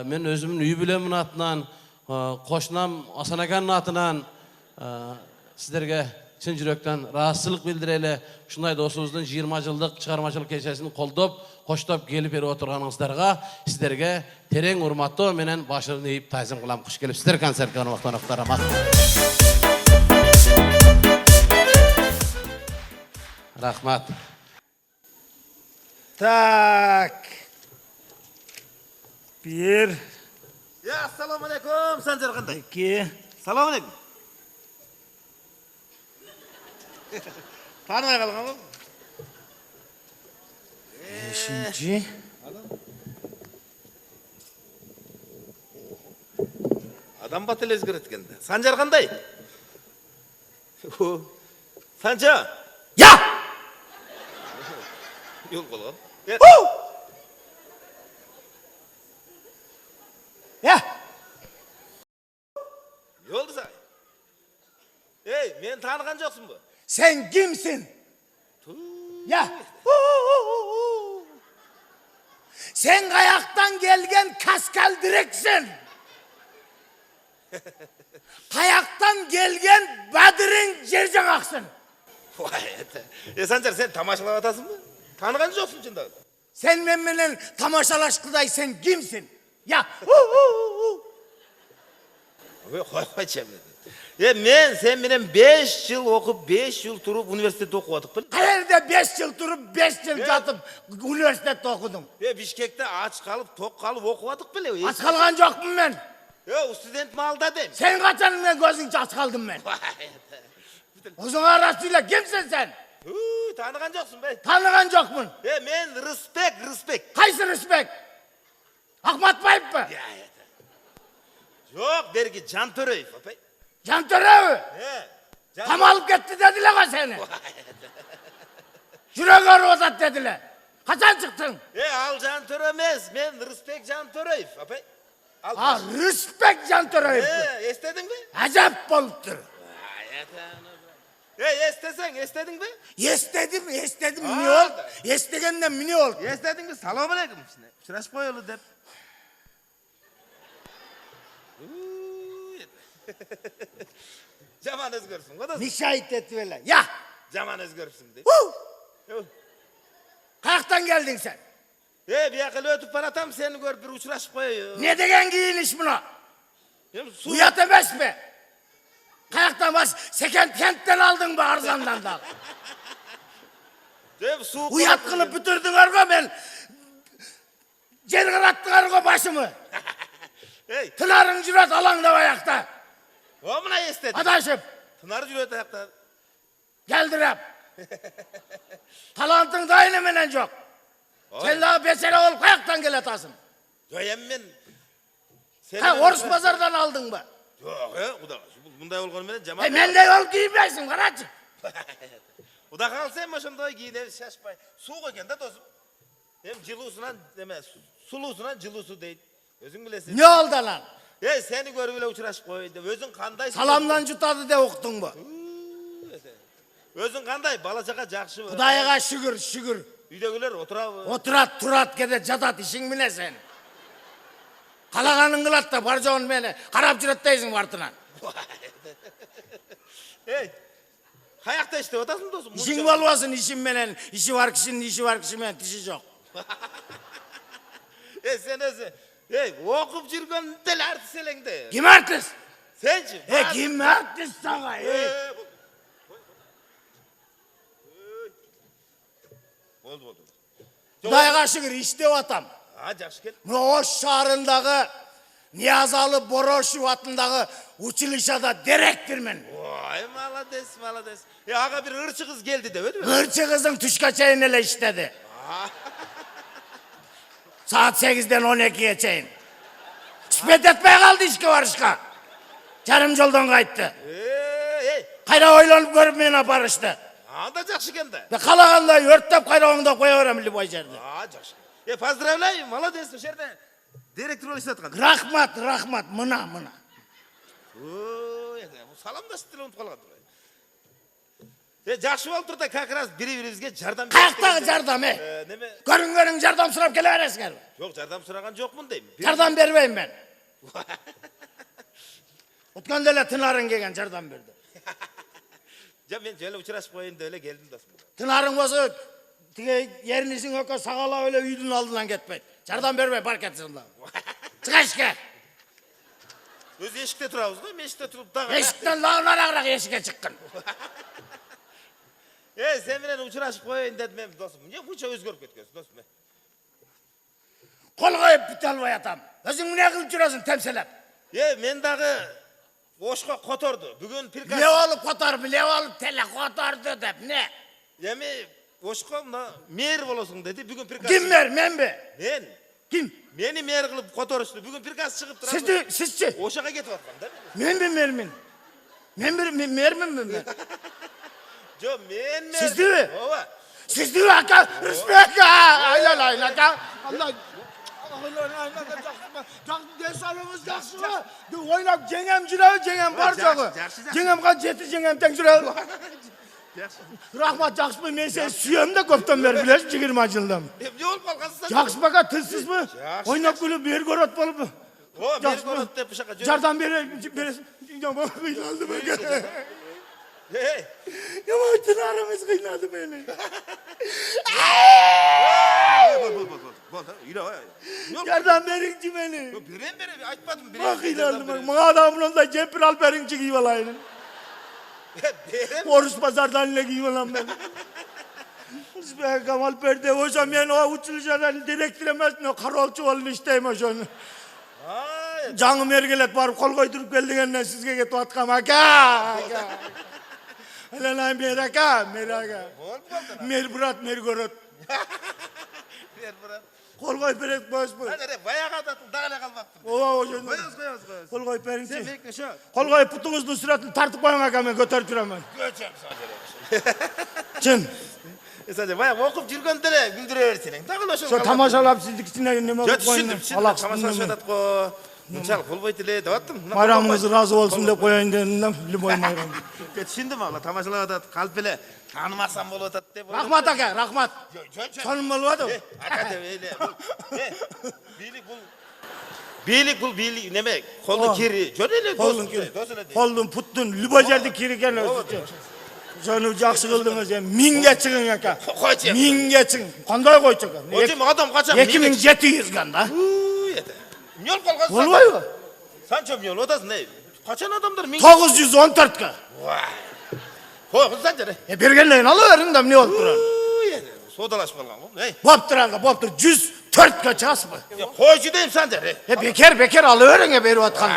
мен өзүмдүн үй бүлөмүн атынан, кошунам Асан аканын атынан сиздерге чын жүрөктөн ыраазычылык билдирели. Ушундай досубуздун 20 жылдык чыгармачылык кечесин колдоп, коштоп келип берип отурганыңыздарга сиздерге терең урматтоо менен башын ийип тайзым кылам. Куш келипсиздер концертке, урматтуу рахмат. Так. Bir. Ya assalomu alaykum, Sanjar qanday? 2. Assalomu alaykum. Tanımay kalgan mı? 5. Adam batıl ezgiretkende. Sanjar qanday? Sanjar. Ya! Yol qo'lgan. Ya! Yoldu say. Ey, men tanıgan joqsun bu. Sen kimsin? Ya! Sen kayaktan gelgen kaskal direksin. Kayaktan gelgen Bedir'in Cercanaksın. Vay ete. Sanjar sen tamaşalap atasın mı? Tanıgan joqsun çında. Sen benimle tamaşalaşkıday sen kimsin? Ya! Koy çemledi. Men sen menen 5 yıl okup 5 yıl turup üniversitede okuyadık bil. Hayırda 5 yıl durup 5 yıl yatıp üniversitede okudum. Bişkek'te aç kalıp tok kalıp okuyadık bile. Aç kalgan yok mu ben? O student malda dem. Sen kaçanına gözünce aç kaldım ben. Uzun arasıyla kimsin sen? Tanıgan joqsun be. Tanıgan yok mu? Men respect. Kaysı respekt? Ahmet Bayıp mı? Yok dergi Can Töreyev. Can Töreyev. Can Tam alıp gitti dediler ha seni. Şuraya uzat dediler. Kaçan çıktın? Al Can Töreyev. Men respect Can Töreyev. Ha, respect Can Töreyev. Estedin mi? Acayip boluptur. Estedin mi? Estedim. Mini oldu. Estegenden mini oldu. Estedin mi? Salamu aleyküm. Şuraş koyulu dep. Zaman özgürsün. Nişahit ettiler. Ya! Zaman özgürsün de. Kayaktan geldin sen? Bir yakıl ötüp baratam seni görüp bir uçuraşıp koyuyor. Ne degen giyiniş buna? Su Uyat emez mi? Kayaktan baş, seken kentten aldın mı arzandan da? su Uyat kılıp bitirdin argo ben. Celgarattın argo başımı. Hey, Tınarın cüret alanda ayakta. o muna istedi. Adaşım, Pınar cüret ayakta. geldirem. Talantın da aynı menen çok. Sen daha besere ol, kayaktan gel atasın. Döyen men. Ha, Orus pazardan aldın mı? Yok o da. Bunday olgan menen jaman. Men de yol giymeysin, karacı. O da kalsın başımda giyinir şaşpay. Su koyken de dostum. Hem cılısunan deme, sulusunan cılısu değil. Özün bilesin. Ne oldu lan? Seni görüp bile uçuraşıp koydu. Özün kanday. Salamdan jutadı de oktun mu? Özün kanday balacağa jakşı. Kudayaga şükür, şükür. Uydagiler oturab. Oturat, turat gede cadat işin bile sen. Kalaganın kılat da barcağın beni. Karap cüretteysin vartınan. Hey. Hayakta işte otasın dostum. İşin valvasın işin menen. İşi var kişinin işi var kişinin dişi yok. Sen özü. Okup jirgen del artist elengde. Kim artist? Senci. Kim artist sana? Oldu. Kudayaga şükür işte o atam. Ha jakşı gel. Oş şarındağı Niyazalı Boroşu atındağı uçuluşada direktirmen. Vay malades. Aga bir ırçı kız geldi de öyle mi? Hırçı kızın tüşkaçayın ele işledi. Saat 8'den 12'ye çeyin. Şüphet etmeye kaldı işki var işka. Canım yoldan kayıttı. Kayra oylanıp görüp mene barıştı. Da jakşı geldi. Ve kalağında yörttep kayra onda koyuyorum li boycardı. Jakşı. Поздравляю, молодец, şerde. Direktör ol işletken. Rahmat, mına. Bu salam da stil unutup kalgan. Jakşı oldu da kakras biri-birimizge jardam Kayaktağı jardam Neme? Görün jardam sırap geleveresler. Yok jardam soragan jokmun deyim. Jardam vermeyim ben. Utkan dele Tınar'ın gegen jardam verdi. Men şöyle uçuraşıp koyayım da öyle geldim dostum. Tınar'ın bozu yerinizin öke sağala öyle üydün aldığından gitmeyin. Jardam vermeyin park etsin lan. Çık eşke. Öz eşikte turabız da, eşikte turup da. Eşikten lağınarak eşike çıkkın. Sen bilen uçuraşıp koyayım dedim dostum. Niye bu çok özgürüp ketkiyorsun dostum? Kol koyup bitel bayatam. Özün ne kılıp jürasın temselep. Men dağı oşka kotordu. Bugün pirkas. Ne olup kotar, ne olup tele kotardı dep ne? Yemi oşka mer bolosun dedi. Bugün pirkas. Kim ver, men be? Men. Kim? Meni mer kılıp kotoruştu. Bugün pirkas çıkıp durabı. Sizçi. Oşağa getip atkan da. Men be mermin. Mermin mi? Jo men mer. Siz değil mi? Ova. Siz değil mi aka? Respekt ha. Ayla aka. Allah. Desalımız jakşı mı? Oynap cengem jürevi cengem barcağı. Cengem kaç jeti cengem ten jürevi. Rahmat jakşı mı? Men seni suyam da köpten beri bilesin jigirme acıldım. Ne olup kalkansın? Jakşı baka tılsız mı? Oynap gülüp bir gorot bolup mı? O bir gorot de bıçaka. Jardan beri. Yaman kıylandı beni. Hey. Yaman tınarımız kıylandı beni. Bol. Yürü. Jardan berinci beni. Biri açmadım. Bak kıylandı bak. Bana adamın da cempir al berinci giyivalayın. Orus pazardan ne giyivalan beni. Be Kamal Perde hocam yani o uçuluşlardan direktiremez ne karolçu olun isteymiş onu. Canım ergelet var kol koydurup geldiğinden sizge get atkam aka. Alana meraka. Mer gorot. Kol koy perek boş bu. Hadi bayağı atatın dağına kalmaktım. O hocam. Koyuz. Kol koy perinci. Sen bekle şu. Kol koy putunuzun suratını tartıp koyun aka ben götür türemem. Göçem sadece. Çın. Sadece bayağı okup jirgöndere güldürüversin. Takılaşın. Şu tamaşalap sizlik içine ne Göt şimdi. Allah Tamaşa şödat ko. Bunçal kol boytile davattım. Bayramınız razı olsun da koyayım dedim. Liboy bayram. Şimdi mi Allah tamaşalar atat kalpele. Tanımasam bol atat de. Rahmat aka rahmat. Tanımalı adım. Hakikaten öyle. Bilik neme? Kolu kiri. Jönele Kollun puttun. Liboy jeldi kiri gene. Seni жақсы kıldınız ya. Minge çıkın eken. Koyacağım. Minge çıkın. Kanday koy çıkın. Hocam adam kaçak. 2700 ganda. Yol kolgan. Olmay mı? Sen çöp yol odasın ne? Kaçan adamlar minge. 914 ka. Koy kız Sancar. Bergenleyin alıverin de ne olup duran. Sodalaş kalgan. Hey. Bop duran ka, bop dur. 104 ka ças mı? Koycu deyim Sancar. Bekar alıverin ya beri atkanda.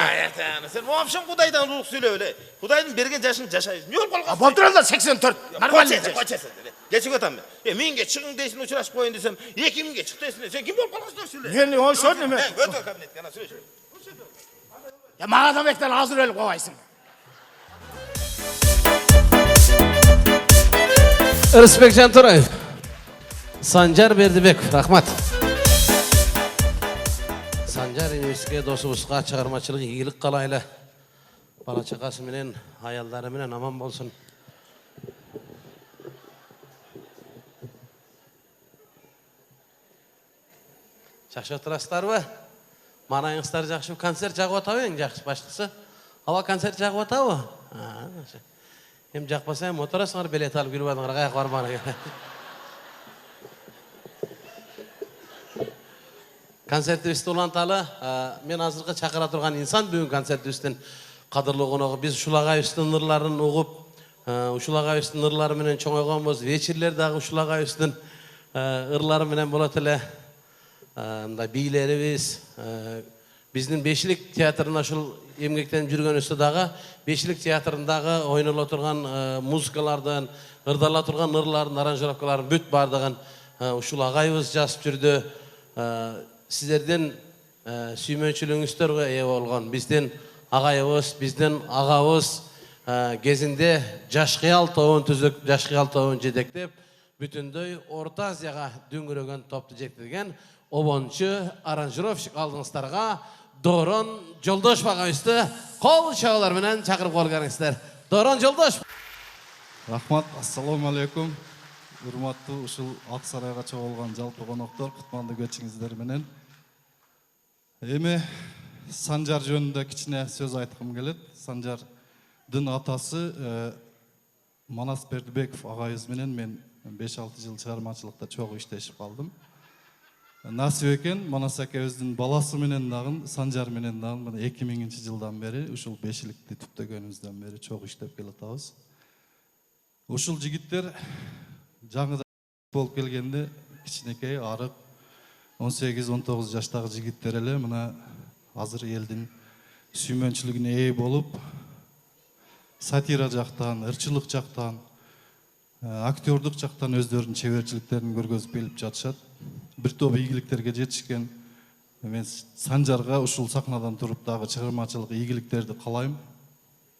Sen o akşam Kuday'dan ruh söyle öyle. Kuday'ın bergen yaşını yaşayız. Yol kolgan. Bop duran da 84. Normal diyeceğiz. Koçesin. Geçik otam ben. Minge çıkın deysin uçuraşıp koyun desem. 2000'ge çık deysin. Sen kim yol kolgan söyle. Yani o şöyle mi? Götür kabinet yana söyle. Ya bana da bekten hazır öyle kovaysın. Rıspekcan Torayev, Sancar Berdibek, rahmat. Sancar Üniversitesi'ne dostumuzga çıkarmacılık, iyilik kalayla. Bala çakası menen, hayalları menen aman bolsun. Жақсы отырасыздар ба? Манайыңыздар жақсы концерт жағып атабы ең жақсы башқысы? Ала концерт жағып атабы? Hem жақпаса hem отырасыңар билет алып келіп алыңар қаяқ барманы. Концертибизди уланталы. Мен азыркы чакыра турган инсан бүгүн концертибиздин кадырлуу коногу. Биз ушул агайыбыздын ырларын угуп, ушул агайыбыздын ырлары менен чоңойгонбуз. Вечерлер дагы ушул агайыбыздын ырлары менен болот эле. Мындай бийлерибиз, биздин Бешилик театрына ушул эмгектенип жүргөнүбүздө дагы Бешилик театрындагы ойноло турган музыкалардын, ырдала турган ырлардын, аранжировкаларын бүт бардыгын ушул агайыбыз жазып жүрдү. Сиздердин сүймөнчүлүгүңүздөргө ээ болгон биздин агайыбыз, биздин агабыз кезинде Жаш Кыял тобун түзүп, Жаш Кыял тобун жетектеп, бүтүндөй Орто Азияга дөңгөрөгөн топту жеткирген обончу аранжировщик алдыңыздарга Дорон Жолдошев агайыбызды кол чабуулар менен чакырып койгонуңуздар. Дорон Жолдошев. Рахмат, ассаламу алейкум. Урматтуу ушул Ак Сарайга чогулган жалпы коноктор, кутмандуу көчүңүздөр менен. Эми Санжар жөнүндө кичине сөз айткым келет. Санжардын атасы Манас Бердибеков агайыбыз менен мен 5-6 жыл чыгармачылыкта чогуу иштешип калдым. Насип экен, Манас акебиздин баласы менен дагы, Санжар менен дагы 2000-жылдан бери ушул Бешиликти түптөгөнүбүздөн бери чогуу иштеп келатабыз. Ушул жигиттер жаңыда болуп келгенде кичинекей, арык 18-19 жаштагы жигиттер эле мына азыр элдин сүймөнчүлүгүнө ээ болуп, сатира жактан, ырчылык жактан, актёрдук жактан өздөрүнүн чеберчиликтерин көргөзүп келип жатышат. Бир топ ийгиликтерге жетишкен. Мен Санжарга ушул сахнадан туруп дагы чыгармачылык ийгиликтерди каалайм.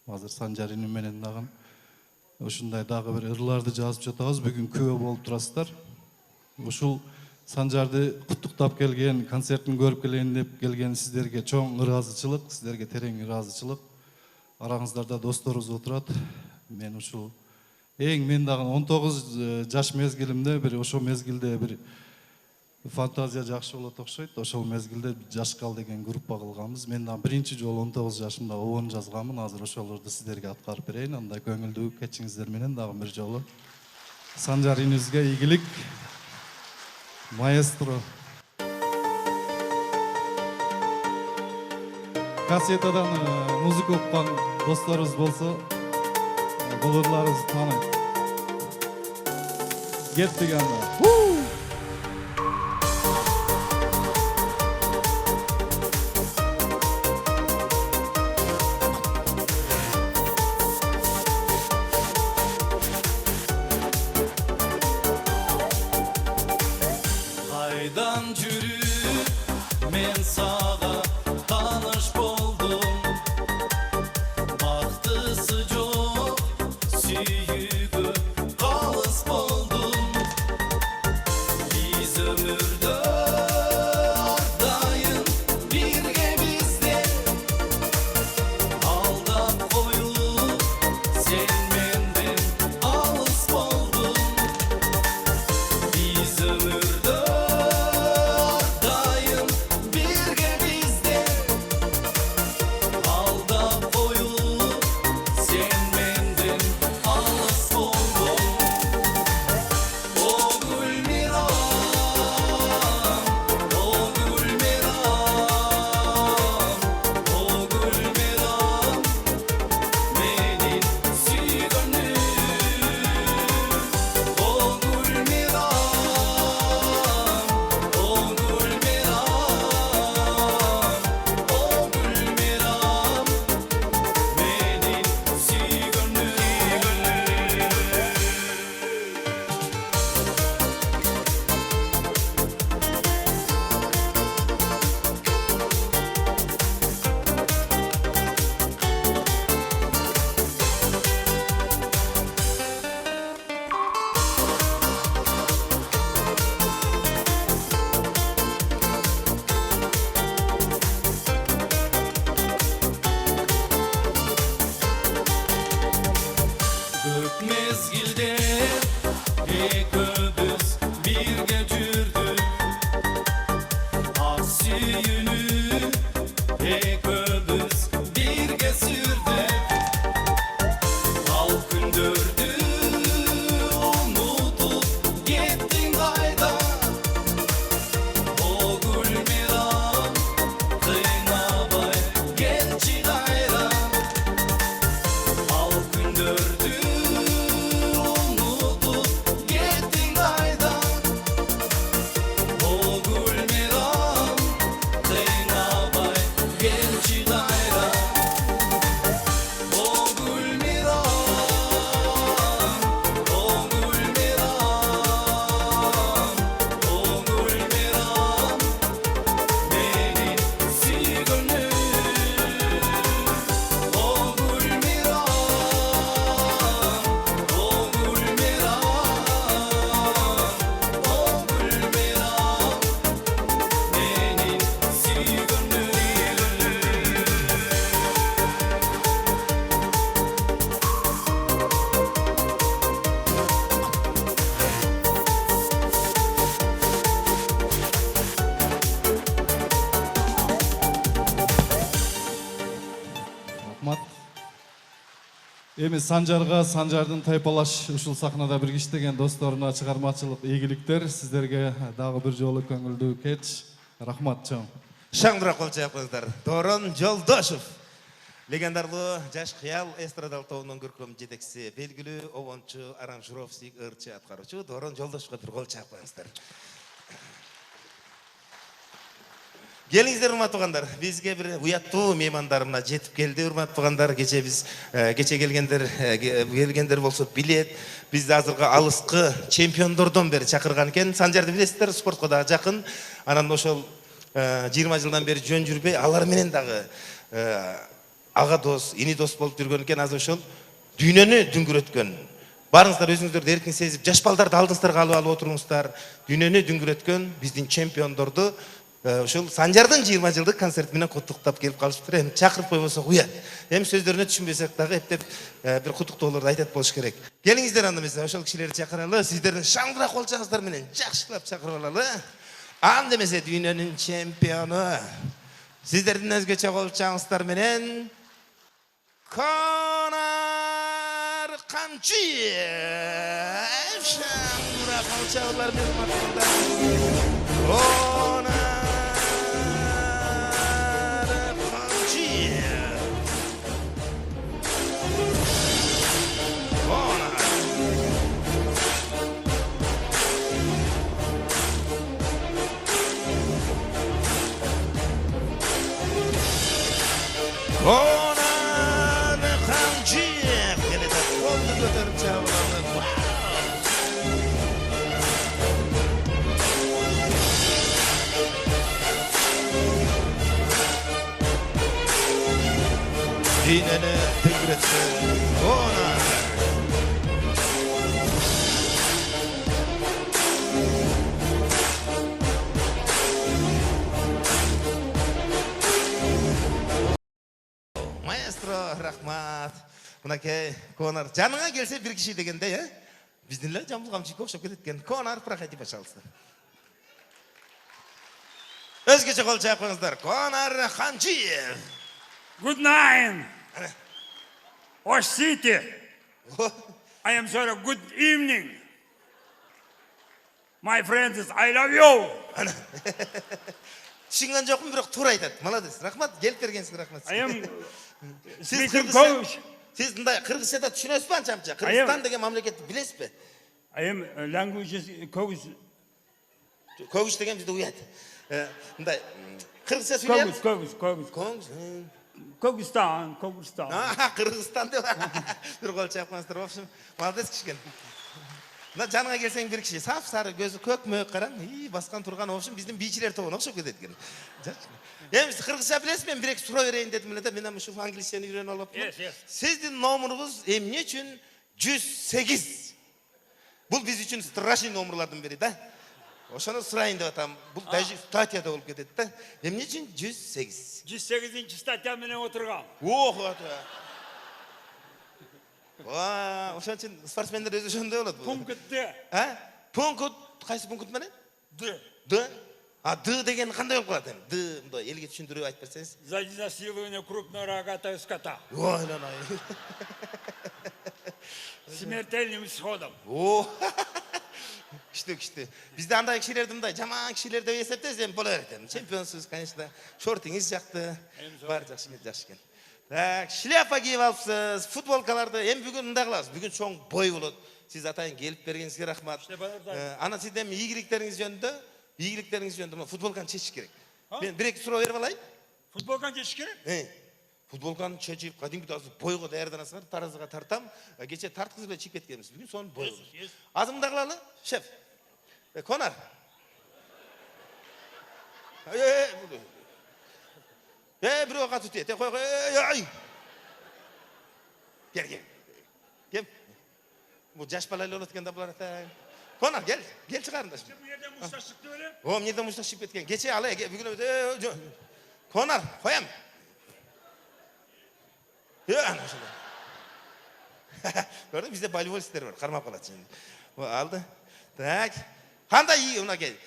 Азыр Санжар иnim менен дагы ушундай дагы бир ырларды жазып жатабыз. Бүгүн күбө болуп турасыздар. Ушул Санжарды куттуктап келген, концертин көрүп келейин деп келген сиздерге чоң ыраазычылык, сиздерге терең ыраазычылык. Араңыздарда досторубуз отурат. Мен ушул мен дагы 19 жаш мезгилимде бир ошол мезгилде бир фантазия жакшы болот окшойт. Ошол мезгилде Жашкал деген группа кылганбыз. Мен дагы биринчи жолу 19 жашымда обон жазганмын. Азыр ошолорду сиздерге аткарып берейин. Анда көңүлдүү кечиңиздер менен дагы бир жолу Санжар инибизге ийгилик. Маэстро. Кассетадан музыка уккан досторубуз болсо, бул ырларыбызды таанайт. Кеттик анда. Kaydan жүрүп мен сага таныш болдум, бактысы жок сүйүүгө калыс болдум. Eköbüz birge жүрдүк ак сүйүүнү экөөбүз бирге сүрдүк ал күндөрдү унутуп кеттиң кайда о гүлмирам кыйнабай келчи кайра ал күндөрдү унутуп кеттиң кайда о гүлмирам кыйнабай келчи кайра о гүлмирам о гүлмирам менин сүйгөнүм о гүлмирам менин сүйгөнүм Рахмат. Эми Санжарга, Санжардын тайпалаш ушул сахнада бирге иштеген досторуна чыгармачылык ийгиликтер. Сиздерге дагы бир жолу көңүлдүү кеч. Рахмат чоң. Шаңдыра кол чапыңыздар. Дорон Жолдошев. Легендарлуу жаш кыял эстрадалык тобунун көркөм жетекчиси, белгилүү обончу, аранжировщик, ырчы аткаруучу Дорон Жолдошевго бир кол чапыңыздар. Келиңиздер, урматтуу угандар. Бизге бир уяттуу меймандар мына жетип келди, урматтуу угандар. Кече биз кече келгендер болсо билет. Биз азыркы алыскы чемпиондордон бери чакырган экен. Санжарды билесиздер, спортко дагы жакын. Анан ошол 20 жылдан бери жөн жүрбөй, алар менен дагы ага дос, ини дос болуп жүргөн экен. Азыр ошол дүйнөнү дүңгүрөткөн. Барыңыздар өзүңүздөрдү эркин сезип, жаш балдарды алдыңыздарга алып отуруңуздар. Дүйнөнү дүңгүрөткөн биздин чемпиондорду ошол Санжардын 20 жылдык концерт менен куттуктап келип калышыптыр. Эми чакырып койбосок уят. Эми сөздөрүнө түшүнбөсөк дагы эптеп бир куттуктоолорду айтат болуш керек. Келиңиздер, анда эмесе ошол кишилерди чакыралы. Сиздердин шаңдыра колчоңуздар менен жакшылап чакырып алалы. Анда эмесе дүйнөнүн чемпиону сиздердин өзгөчө колчоңуздар менен Конор Камчиев. Шаңдыра колчоңуздар менен Конор Конор Камчиев келеді, қолды көтеріп чабылады. Дүйнөнү дүңгүрөткөн Конор. Рахмат. Мынакей Конор. Жаныңа келсе бир киши дегенде, биздин эле Жамбыл Камчиевке окшоп кетет экен. Конор, проходи, пожалуйста. Өзгөчө кол чаап коюңуздар. Конор Камчиев. Good night, Osh City. I am sorry. Good evening, my friends. I love you. Түшүнгөн жокмун, бирок туура айтат. Молодец. Рахмат, келип бергенсиңер, рахмат. I am Сиз speaking coach. Сиз мындай Кыргызчада түшүнөсүзбү анчамча? Кыргызстан деген мамлекетти билесизби? I am languages coach. Көгүш деген бизде уят. Мындай кыргызча сүйлөйбүз. Kyrgyzstan. Кыргызстан деп. Бир кол чаап коюңуздар. В общем, молодец кишкен. Мына жаныңа келсең бир киши, саф сары көзү көк мөөк караң, баскан турган, в общем, биздин бийчилер тобуна окшоп кетет экен. Эми сиз кыргызча билесизби? Мен бир-эки суроо берейин дедим эле да, мен эми ушул англисчени үйрөнүп алыптмын. Сиздин номуруңуз эмне үчүн 108? Бул биз үчүн страшный номерлардын бири да. Ошону сурайын деп атам. Бул даже статьяда болуп кетет да. Эмне үчүн 108? 108-ci статья менен отурган. Ох, ата. Ошон үчүн спортсмендер өзү ошондой болот бул. Кум кетти. Пункт кайсы пункт менен? Д. Д. А Д деген кандай болуп калат эми? Д мындай элге түшүндүрүп айтып берсеңиз. За изнасилование крупного рогатого скота. Ой, нанай. Смертельным исходом. О. Күчтүү. Бизде андай кишилерди мындай жаман кишилер деп эсептейбиз, эми боло берет эми. Чемпионсуз, конечно. Шортиңиз жакты. Бар жакшы экен. Так, шляпа кийип алыпсыз, футболкаларды. Эми бүгүн мындай кылабыз. Бүгүн чоң бой болот. Сиз атайын келип бергениңизге рахмат. Ана сиздин ийгиликтериңиз жөнүндө футболканы чечиш керек. Мен бир эки суроо берип алайын. Футболканы чечиш керек? Футболканы чечип, кадимки азыр бойго даярданасыңар, таразыга тартам. Кече тарткызып эле чигип кеткенбиз. Бүгүн сонун бой болот. Азыр мындай кылалы, шеф. Конар. Бирөө катып тиет. Кой. Кел. Бул жаш бала эле болот экен да булар ата. Конар, кел чыгарында. Bu yerden mustaş çıktı öyle. О, эмнеде мушташ чигип кеткен? Кече алай, бүгүн. Конар, коям. Ана ошондой. Көрдүң, бизде волейболисттер бар, кармап калат чын. Алды. Так. Кандай мынакей,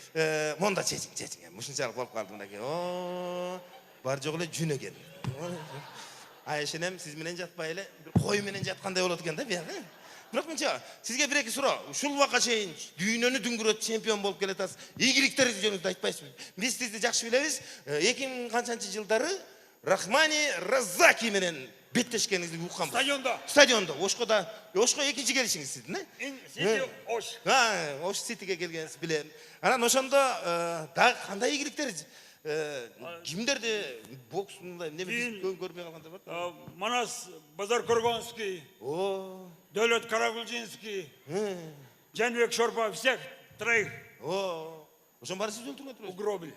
монда чечиң. Мушунчалык болуп калды мынакей. О, бар жок эле жүн экен. Айшенем сиз менен жатпай эле кой менен жаткандай болот экен да бияга. Бирок мынча, сизге бир эки суроо. Ушул убакка чейин дүйнөнү дүңгүрөт чемпион болуп келатасыз. Ийгиликтериңиз жөнүндө айтпайсызбы? Биз сизди жакшы билебиз. 2000 канчанчы жылдары Рахмани Разаки менен беттешкениңизди укканбыз. Стадиондо. Ошко экинчи келишиңиз сиздин, Сити Ош. Ош Ситиге келгениңизди билем. Анан ошондо дагы кандай ийгиликтер? Кимдерди бокс мындай неме көрбөй калгандар бар? Манас Базар-Курганский. О. Дөлөт Карагулжинский. Жанбек Шорпа. Всех троих. О. Ошон баары сиз өлтүргөн турасыз. Угробили.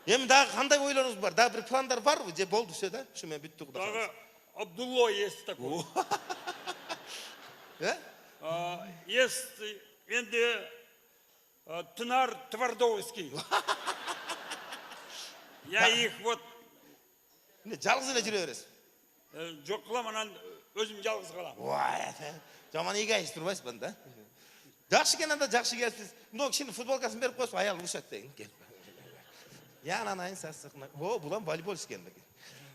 Эми дагы кандай ойлоруңуз бар? Дагы бир пландар барбы? Же болду все да? Ушу менен бүттү кудай. Дагы Абдулло есть такой. Есть енді Тынар Твардовский. Я их вот жалгыз эле жүрө бересиз. жоқ кылам, анан өзүм жалгыз калам. Ой, жаман эгоист турбайсызбы да? Жакшы экен анда, жакшы келипсиз. Мына кишинин футболкасын берип койсо, аял урушат деген. Кел. Янанайын сасыкна. О, булам волейболист экен.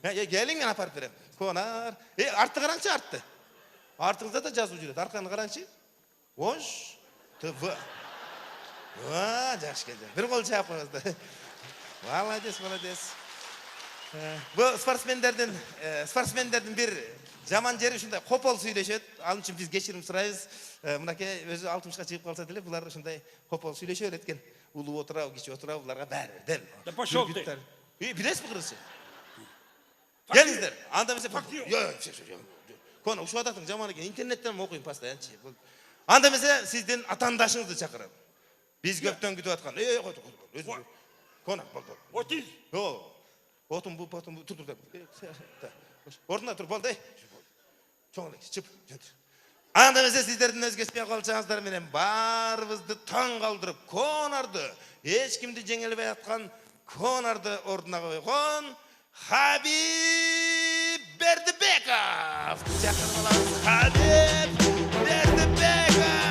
Келиң, мен апарып берем. Конар. Артты караңчы, артты. Артыңызда да жазуу жүрөт. Арканы караңчы. Ош. ТВ. Жакшы келди. Бир кол чаап коюңуз да. Молодец. Бу спортсмендердин бир жаман жери ушундай копол сүйлөшөт. Ал үчүн биз кечирим сурайбыз. Мынакей өзү 60ка чыгып калса деле, булар ушундай копол сүйлөшө берет экен. Улуу отурабы, кичи отурабы, буларга баары дел. Да пошел ты. Билесизби кыргызча? Келиңиздер. Анда эмесе. Жок. Кона ушуп атасың жаман экен. Интернеттен окуйм постоянно. Анда эмесе сиздин атаандашыңызды чакырам. Биз көптөн күтүп аткан. Өзү. Кона, болду. Отиз. Отун бу, тур. Ордуна тур, болду. Чоң эле, чып. Анда эмесе сиздердин өзгөчпөй калчаңыздар менен баарыбызды таң калтырып, Конарды, эч кимди жеңилбей аткан Конарды ордуна койгон Хабиб Бердибеков. Чакырып алабыз. Хабиб Бердибеков.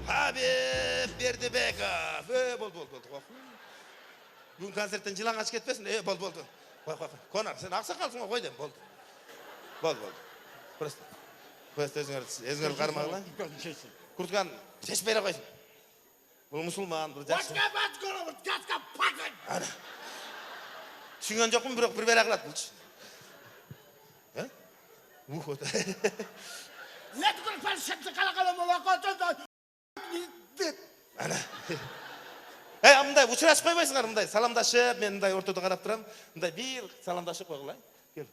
Хабиб Бердибеков. Болду. Бүгүн концерттен жылаңач кетпесин. Болду. Кой. Конар, сен аксакалсың кой дем. Болду. Просто өзүңөр кармагыла. Курткан чечпей эле койсун. Бул мусулман, бул жакшы. Түшүнгөн жокмун, бирок бир бера кылат булчу. Мындай учурашып койбойсуңар, мындай саламдашып, мен мындай ортодо карап турам. Мындай бир саламдашып койгула. Кел.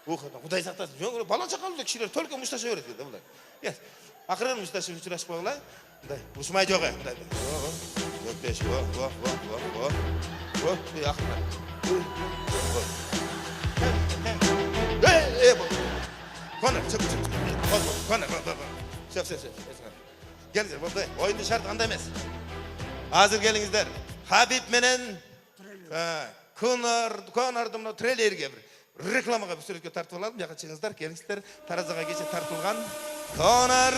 Кудай сактасын. Жөн бала чакалды кишилер только мушташа берет да мындай. Кел. Акырын мушташып учурашып койгула. Мындай ушмай жок, мындай. Өкпеш, акырын. Конар, чып. Конар. Все. Gelingizler, boldu. Oyunun şartı kандай emez. Hazır gelingizler. Habib menen Conor mына трейлерге bir reklamaga bir suretke tartып alalım. Жака чыгыңыздар, келиңиздер. Таразага кече тартылган Conor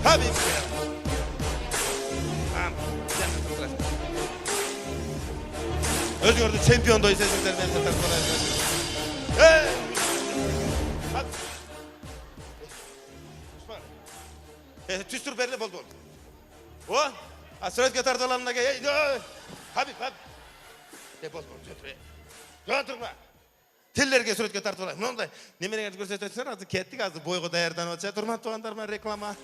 Habib. Özgürdü çempiyondoy sesizler men tartып alayım. Hey! Tüstür berli boldu. O? Suretke tartып alalım da gel. Habib. Bol. Döndürme. Tillerge suretke tartып alayım. Mınday. Nemelerinizdi көрсөтөсүңөр? Азыр кеттик, азыр бойго даярданып атышат. Урматтуу туугандар, мен реклама,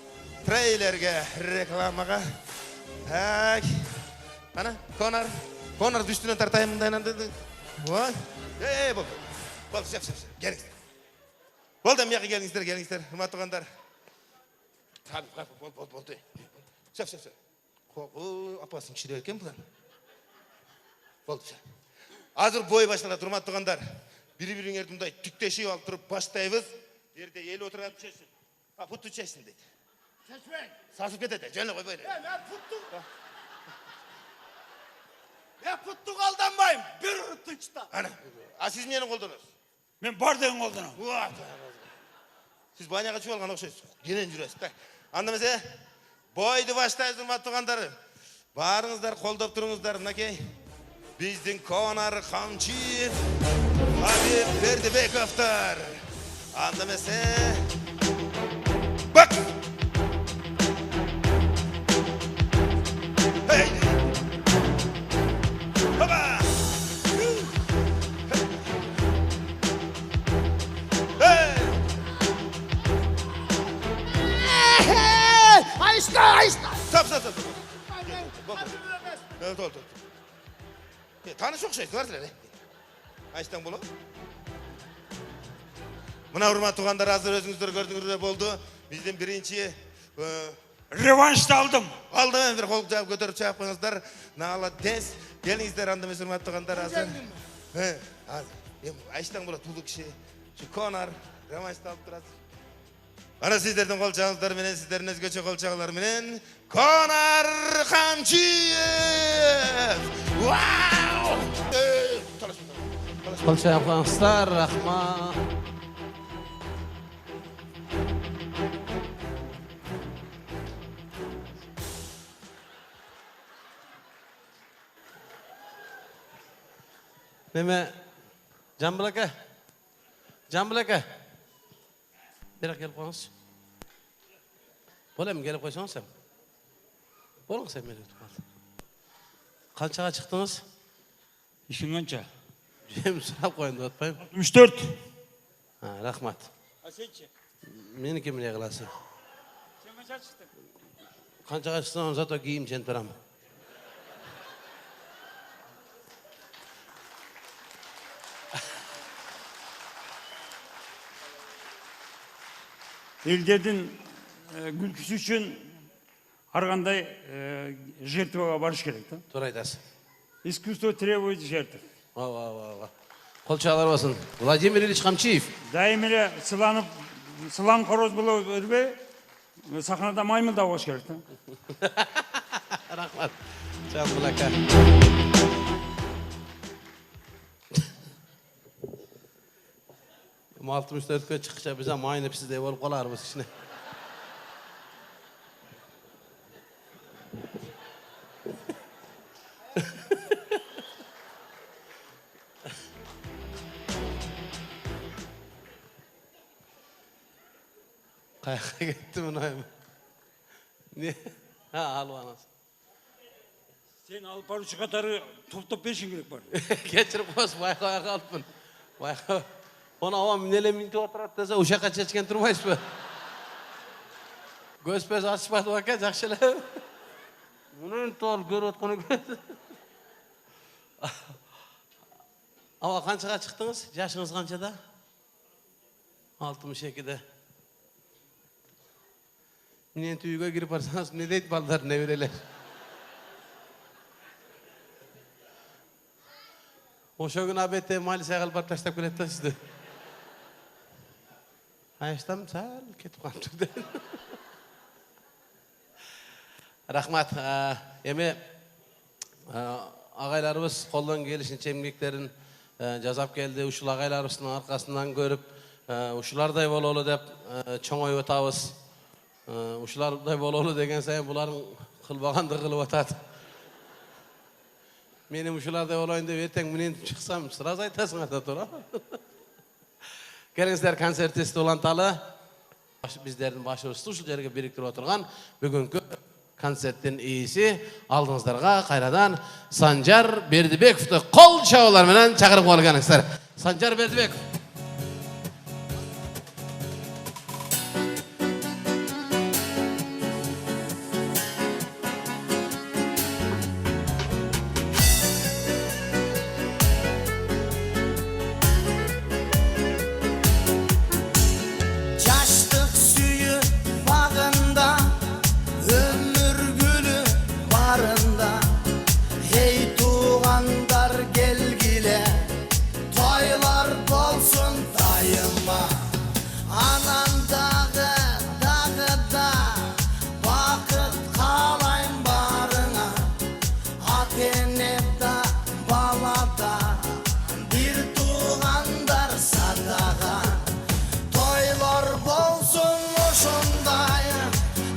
трейлерге, рекламага. Так. Ана, Conor üstüne tartayım mındayın. Ой. Бол. Бол, шеп. Gelingizler. Бол да мияка gelingizler. Урматтуу туугандар. Бол. Шеп. Апасың кичире экен булар. Болды. Азыр бой башталат, урматтуу туугандар. Бири-бириңерди мындай тиктешип алып туруп баштайбыз. Жерде эл отурат. Путту чечсин дейт. Çeşmeyin. Сасып кетет, жана койбой эле. Ben puttu kaldanmayım. Bir tıçta. Ana, siz эмнени колдоносуз? Мен бардығын қолданам. Siz баняга чыгып алган окшойсуз. Кенен жүрөсүз. Так. Анда эмесе бойду баштайбыз, урматтуу туугандар. Барыңыздар, колдоп туруңуздар, мынакей. Биздин Conor Камчиев, Habib Бердибековдор. Анда эмесе бак. Hey! Hopa! Hey! Ayışta. Stop. Oldu. Tanış okşayız, var sizler. Ayştan bulu. Mına hurmat tuğanдар, hazır özünüzдөр gördüğünüzde boldu. Bizden birinci Revanşta aldım. aldı ben bir kol cevap götürüp çarpınızlar. Nağla des. Gelingizler andımız hurmat tuğanдар hazır. Hazır. Ayştan bulu tuğlu kişi. Şu Conor revanşta alıp durasız. Ana sizlerden kol çağızlar menen, sizlerin özgöçe kol çağılar menen. Conor Kamchiyev! Wow! Kol çayaplanızlar, rahmat. Neme, Jambul aka. Birak gelip koyыңыз. Bolem gelip koysan sen. Bolun sen meni tutma. Kançaga çıktınız? İşin kança? Jem sırap koyun da atmayayım. 64. Ha, rahmat. Asençe. Meni kimliğe kılasın. Sen kança çıktın? Kançaga çıksam zato giyim çenperam. Elderдің күлкісі үшін арғандай жертваға барыш керек. Doğru aytasın. Искусство требует жертв. Ва. Kol çağlar basın. Vladimir Ильич Камчиев. Дайым эле сылаң қороз болып өрбей, сахнада маймылдап болуш керек. Rahmat. Jambul aka. Ama 64'e çıkışa bize mayın hepsi de olup kalarımız içine. Kayaka gitti mi nayım? Ne? Ha, alı anası. Sen алып барушы катары топтоп беришиң керек бар. Geçirip koyuz, baykoya kalıpın. Baykoya. Ona ama minele minti oturat dese uşaka çeçken durmayız mı? Göz pez açmadı vakit, jakşıla. Bunun tol görüp konu gördü. Ama kançaga çıktınız? Yaşınız kançada? 62'de. Minen tüyüge girip barsanız ne deyit ballar ne vereler? Oşo gün abette mali saygal bar taştap kelette sizde. Ayştam sal ketip kaldı. Рахмат. Эми агайларыбыз колдон келишинче эмгектерин жазап келди. Ушул агайларыбыздын аркасынан көрүп, ушулардай бололу деп чоңоюп атабыз. Ушулардай бололу деген сайын булардын кылбаганды кылып атат. Менин ушулардай болоюн деп эртең менен чыксам, сразу айтасың ата туура. Келиңиздер, концертибизди уланталы. Биздердин башыбызды ушул жерге бириктирип отурган бүгүнкү концерттин ээси алдыңыздарга кайрадан Санжар Бердибековду кол чабуулар менен чакырып келгенсиздер. Санжар Бердибеков. Жаштык сүйү багында өмүр гүлү барында эй туугандар келгиле тойлар болсун дайыма анан дагы да бакыт каалайм барыңа ата эне да бала да бир туугандар садага тойлар болсун ошондой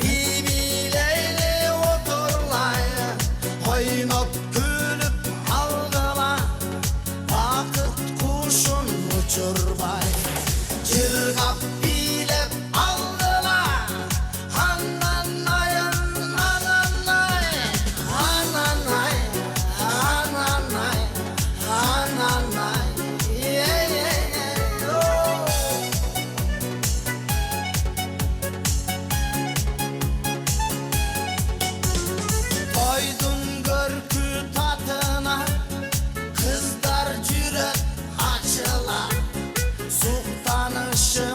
үй бийлейли отурлай ойноп күлүп алгыла бакыт кушун учурбай жыргап бийлеп алгыла ананай ананай ананай ананай ананай тойдун көркү татына кыздар жүрөт ачыла суктанышы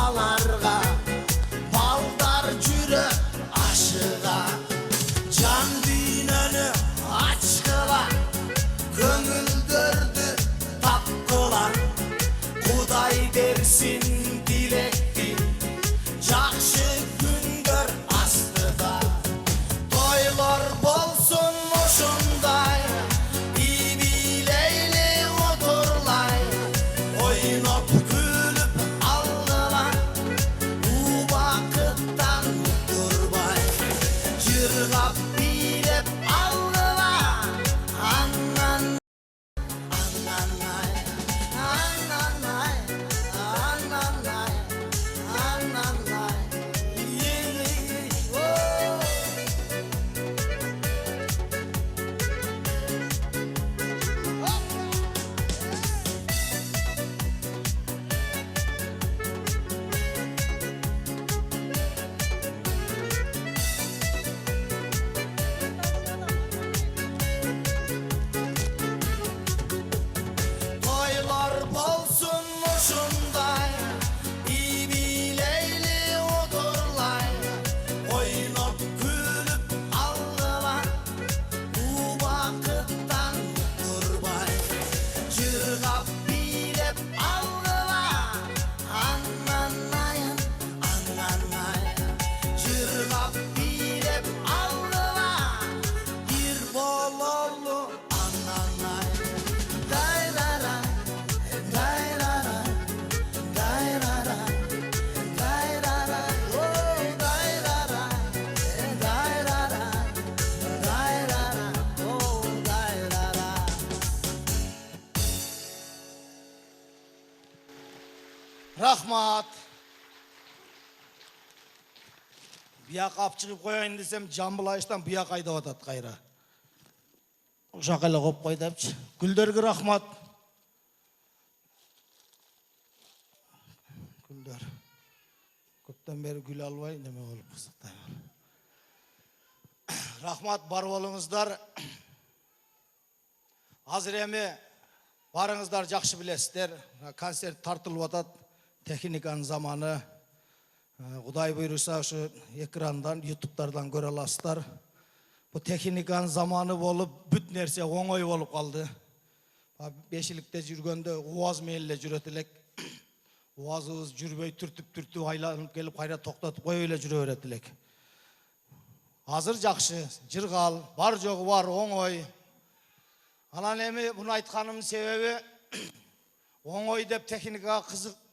аларга балдар жүрөт ашыга жан дүйнөнү ачкыла көңүлдөрдү тапкыла Кудай берсин дилекти жакшы күндөр астыда тойлар болсун ошондой үй бийлейли отурлай ойноп күлүп алгыла убакыттан утурбай жыргап бийлеп алгыла анан ананай ананай ананай ананай тойлар болсун ушундай үй бийлейли отурлай ойноп күлүп алгыла убакыттан утурбай жыргап бийлеп алгыла ананай ананай жыргап бийлеп алгыла бир бололу ананай дайрара дайрара дайрара дайрара о дайрара дайрара дайрара о дайрара Рахмат. Бияк алып чыгып коеюн десем, Жамбыл Айыштан бияк айдап атат кайра. Ошака эле коюп кой депчи. Гүлдөргө рахмат. Гүлдөр. Көптөн бери гүл албай неме болуп кызыктайм. Рахмат, бар болуңуздар. Азыр эми барыңыздар жакшы билесиздер. Концерт тартылып атат. Техниканын заманы. Кудай буйруса ушу экрандан, ютубтардан көрө аласыздар. Бу техниканын заманы болуп, бүт нерсе оңой болуп калды. Бешиликте жүргөндө уаз менен эле жүрөт элек. Уазыбыз жүрбөй түртүп айланып келип кайра токтотуп кое эле жүрө берет элек. Азыр жакшы, жыргал, бар жогу бар, оңой. Анан эми буну айтканымдын себеби оңой деп техникага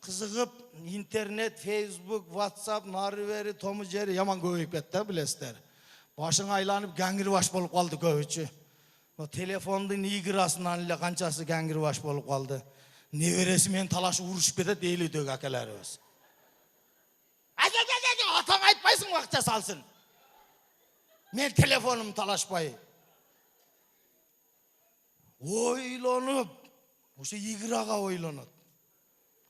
кызыгып, интернет, Facebook, WhatsApp, нары бери, тому жери яман көбөйүп кетти, билесиздер. Башың айланып гаңгир баш болуп калды көбүчү. Телефондун играсынан эле канчасы гаңгир баш болуп калды. Небереси менен талашып урушуп кетет элүүдөгү акелерибиз. Атаң айтпайсың убакытча салсын. Мен телефонум талашпай. Ойлонуп, ошо играга ойлонот.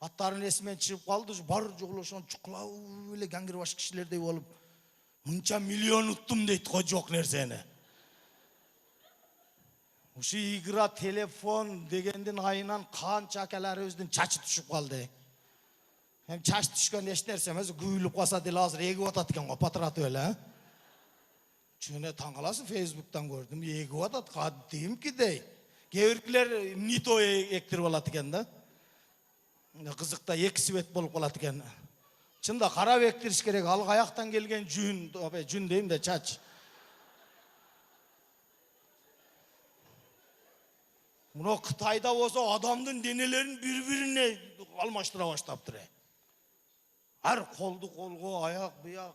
Аттарын эсимен чыгып калды, бар жогу ошон чукулап эле гаңгир баш кишилердей болуп, мынча миллион уттум дейт го жок нерсени. Ошо игра, телефон дегендин айынан канча акелерибиздин чачы түшүп калды. Hem çaş düşkön eş nerse emez, güylüp kasa dil hazır egi vatat eken o patratı öyle. Çünkü tangalasın Facebook'tan gördüm, egi vatat kaddiyim ki dey. Gevirkiler nito ektirip alat eken de. Kızıkta eki sibet bolup alat eken. Çında karab ektiriş gerek, alık ayaktan gelgen jün deyim de çaç. Bunu Kıtay'da olsa adamdın denelerin birbirine almaştıra başlaptır. Her koldu kolgu, ayak, biyak,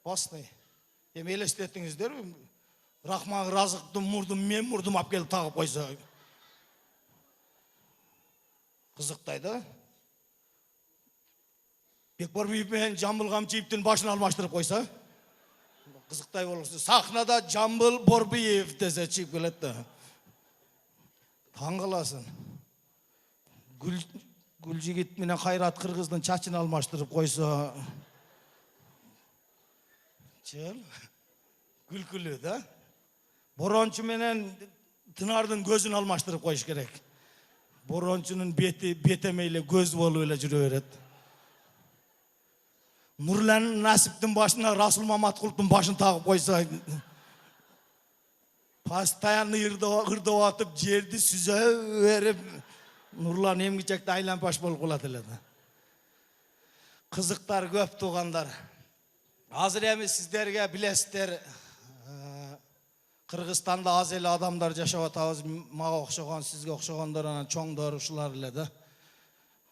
basını. Hem elestеттіңіздер mi? Rahman razıktım, murdum, men murdum, ap gelip tağıp koysa. Kızıktaydı. Bekbar büyüpmeyen Jambıl Gamçıyev'tin başını almaştırıp koysa. Kızıktay olursa. Sahnada Jambıl Borbiyev dese çıkıp gelette. Tаңғаласын. Гүлжигит менен Кайрат Кыргыздын чачын алмаштырып койсо. Чел. Күлкүлүү да. Борончу менен Тынардын көзүн алмаштырып коюш керек. Борончунун бетеме эле көз болуп эле жүрө берет. Нурлан Насиптин башына Расул Маматкулдун башын тагып койсо. Постоянно ырдап атып, жерди сүзө берип, Нурлан эмгичекте айланып баш болуп калат эле да. Кызыктар көп туугандар. Азыр эми сиздерге билесиздер, Кыргызстанда аз эле адамдар жашап атабыз, мага окшогон, сизге окшогондор, анан чоңдор ушулар эле да.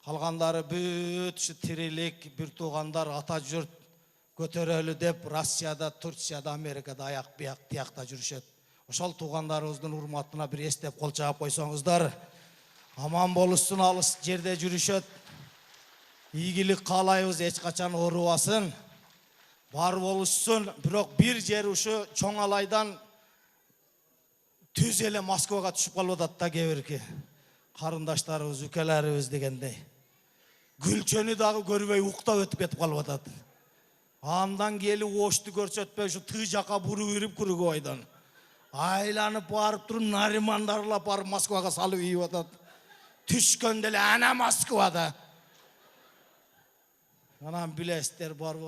Калгандары бүт ушу тирилик, бир туугандар, ата журт көтөрөлү деп Россияда, Турцияда, Америкада аяк бияк тиякта жүрүшөт. Ошол туугандарыбыздын урматына бир эстеп кол чаап койсоңуздар, аман болушсун, алыс жерде жүрүшөт. Ийгилик каалайбыз, эч качан оорубасын. Бар болушсун, бирок бир жер ушу Чоң Алайдан түз эле Москвага түшүп калып атат да кебирки. Карындаштарыбыз, үкелерибиз дегендей. Гүлчөнү дагы көрбөй уктап өтүп кетип калып атат. Андан келип ошту көрсөтпөй ушу тыy жака буруп ирип Кургойдон. Айланып барып туруп наримандарлап барып Москвага салып ийип атат. Түшкөндө эле ана Москвада. Анан билесиздер барып,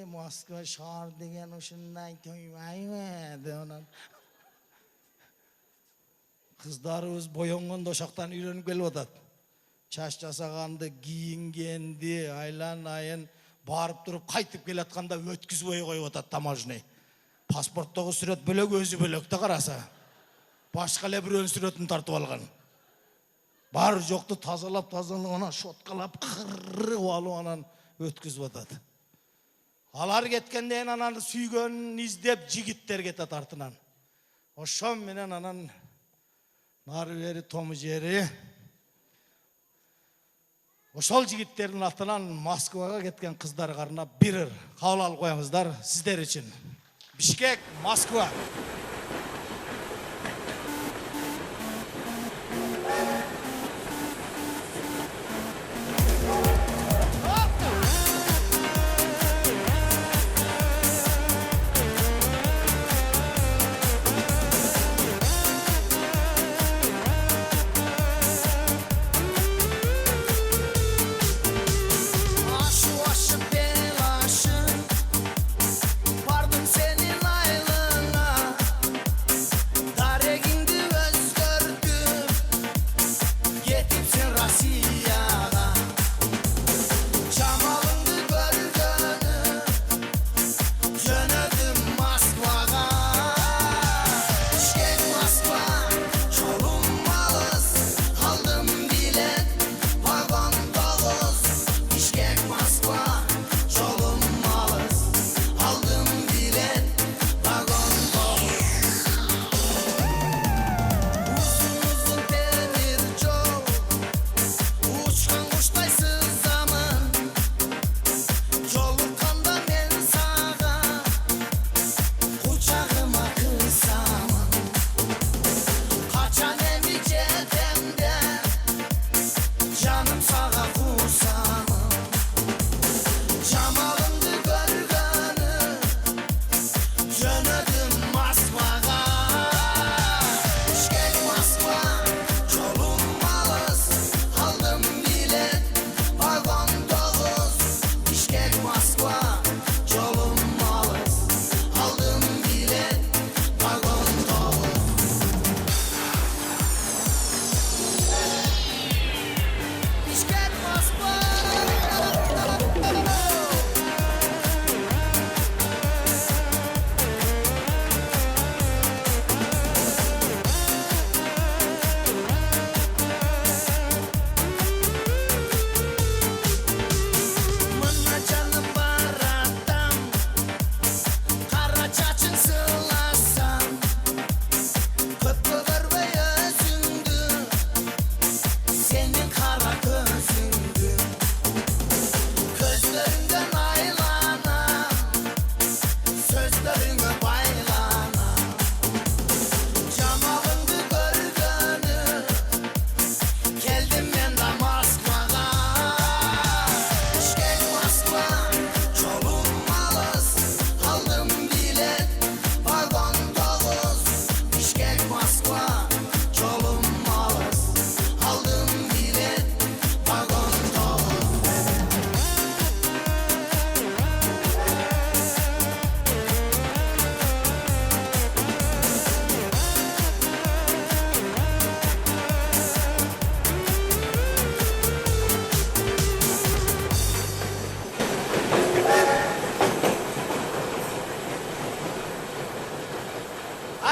Москва шаар деген ушундай тойбайбы деп анан. Кыздарыбыз боёнгондо ошоктан үйрөнүп келип атат. Чач жасаганды, кийингенди, айланайын барып туруп кайтып келатканда өткүзбөй коюп атат таможный. Паспорттогу сүрөт бөлөк, өзү бөлөк да караса. Башка эле бирөөнүн сүрөтүн тартып алган. Бар жокту тазалап, анан шоткалап, кырып алып анан өткүзүп атат. Алар кеткенден анан сүйгөнүн издеп жигиттер кетет артынан. Ошо менен анан нары бери тому жери. Ошол жигиттердин атынан Москвага кеткен кыздар карынап бир ыр кабыл алып коюңуздар сиздер үчүн. Бишкек, Москва. Aşı belaşın, vardım senin aylığına.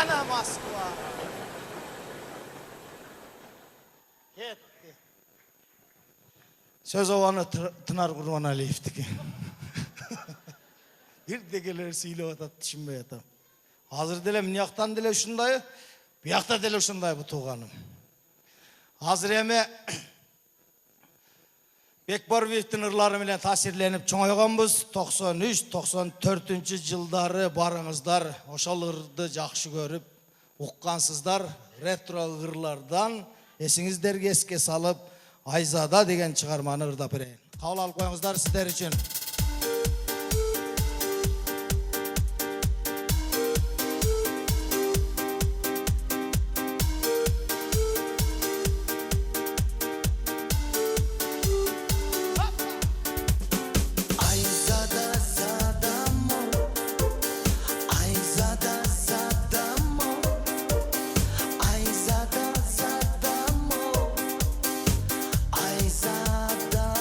Ana Moskva. Ketdi. Söz ovanı Tınar Kurbanaliyev'diki. Bir degeler siyle atat düşünmey atam. Hazır dele miyaktan dele uşunday, biyakta dele uşunday bu tuğanım. Hazır eme Bekborov'un ırları bilen tasirlenip çoğayganbız. 93-94 жылдары barыңızдар, oşal ırdı жақшы көрüp, uqqansızlar, retro ırlardan esingizderge eske salıp, Ayzada деген çıgarmanı ırda bereyim. Kabul alıp koyuңuzдар sizler için. Ayzada Sadamo, Ayzada Sadamo, Ayzada Sadamo, Ayzadamo.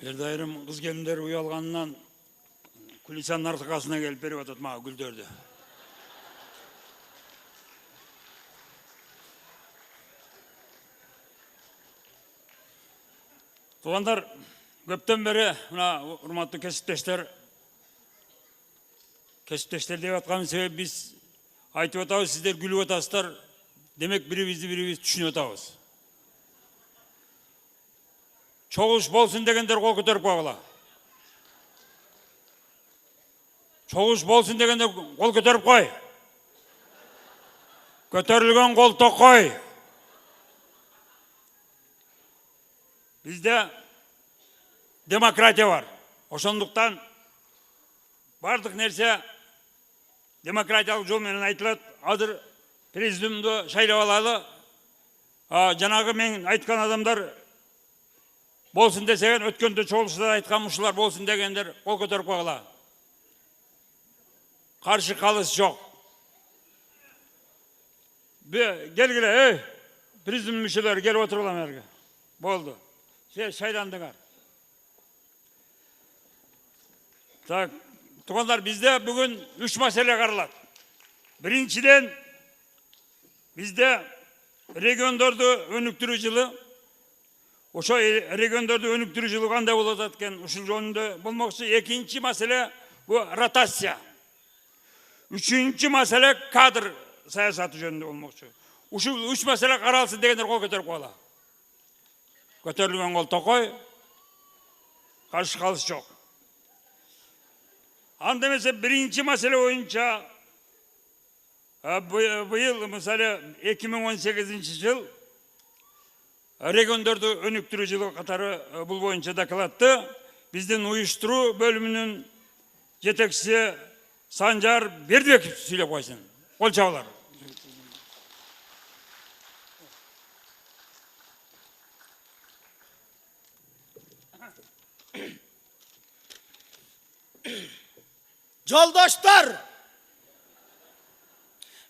Erdi ayrim kız gelinler uyalganından kulisanın arkasına gelip berip atat mağa güldördü. Tuğanдар, köpten beri mına urmatlı kesipteşler deyip atkanın sebebi biz aytып atabыз, sizler gülüp atasыздар. Demek birimiz düşünüp atabız. Çoğuş bolsun degендер kol көтеріп қойғыла. Çoğuş bolsun degендер kol көтеріп қой. Көтерілген kol тоқой. Bizde demokratiya var. Ошондуктан бардык нерсе демократиялык жол менен айтылат. Азыр президиумду шайлап алалы. Жанагы мен айткан адамдар болсын десеген, өткенде чогулушта айткан мушулар болсын дегендер кол көтөрүп койгула. Каршы калыш жок. Келгиле, президиум мүчөлөрү келип отургула мерге. Болду. Шайландыңар. Так, тугандар, bizde бүгүн 3 маселе каралат. Биринчиден, bizde региондорду өнүктүрүү жылы, ошо региондорду өнүктүрүү жылы кандай болот экен, ушул жөнүндө болмокчу. Экинчи маселе бу ротация. Үчүнчү маселе кадр саясаты жөнүндө болмокчу. Ушул 3 маселе каралсын дегендер кол көтөрүп койгула. Көтөрүлгөн кол токой, каршы калыш жок. Анда эмесе биринчи маселе боюнча быйыл мисалы 2018 жыл региондорду өнүктүрүү жылы катары бул боюнча докладты биздин уюштуруу бөлүмүнүн жетекчиси Санжар Бердибеков сүйлөп койсун. Кол чабалар. Joldoshlar,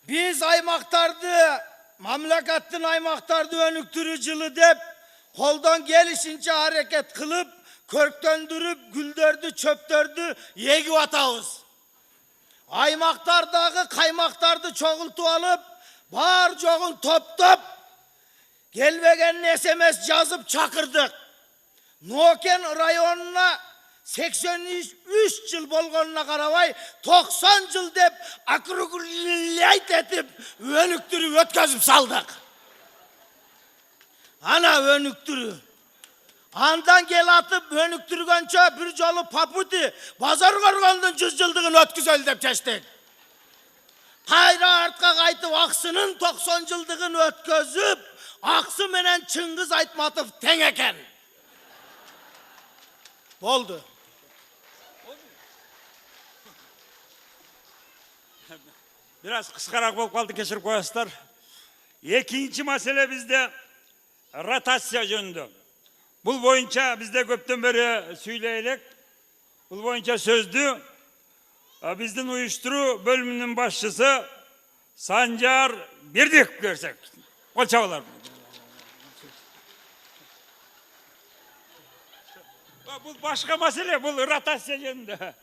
biz aymaktardı, mamlakattın aymaktardı önüktürü yılı dep, koldan gelişince hareket kılıp, körktöndürüp, güldördü, çöptördü, yegi atağız. Aymaktardağı kaymaktardı çoğultu alıp, bağır çoğul top, gelmegen SMS yazıp çakırdık. Noken rayonuna 83 yıl bolgonuna karavay 90 yıl dep akrugulayt etip önüktürü ötközüp saldık. Ana önüktürü. Andan gel atıp önüktürgönçe bir jolu paputi bazar korgondun 100 yıldığın ötküzöl dep çeştik. Kayra artka kaytıp aksının 90 yıldığın ötközüp aksı menen Çıngiz Aytmatov teң eken. Oldu. Biraz kıskarak bolup kaldı, keçirip koyasızlar. Ekinci mesele bizde rotasiya jönündө. Bul boyunca bizde köpten beri süyleyerek, bul boyunca sözdü. Bizden uyuşturuu bölümünün başçısı Sancar Berdik görsek. Kol çabalar. Bu başka mesele, bu rotasiya jönündө.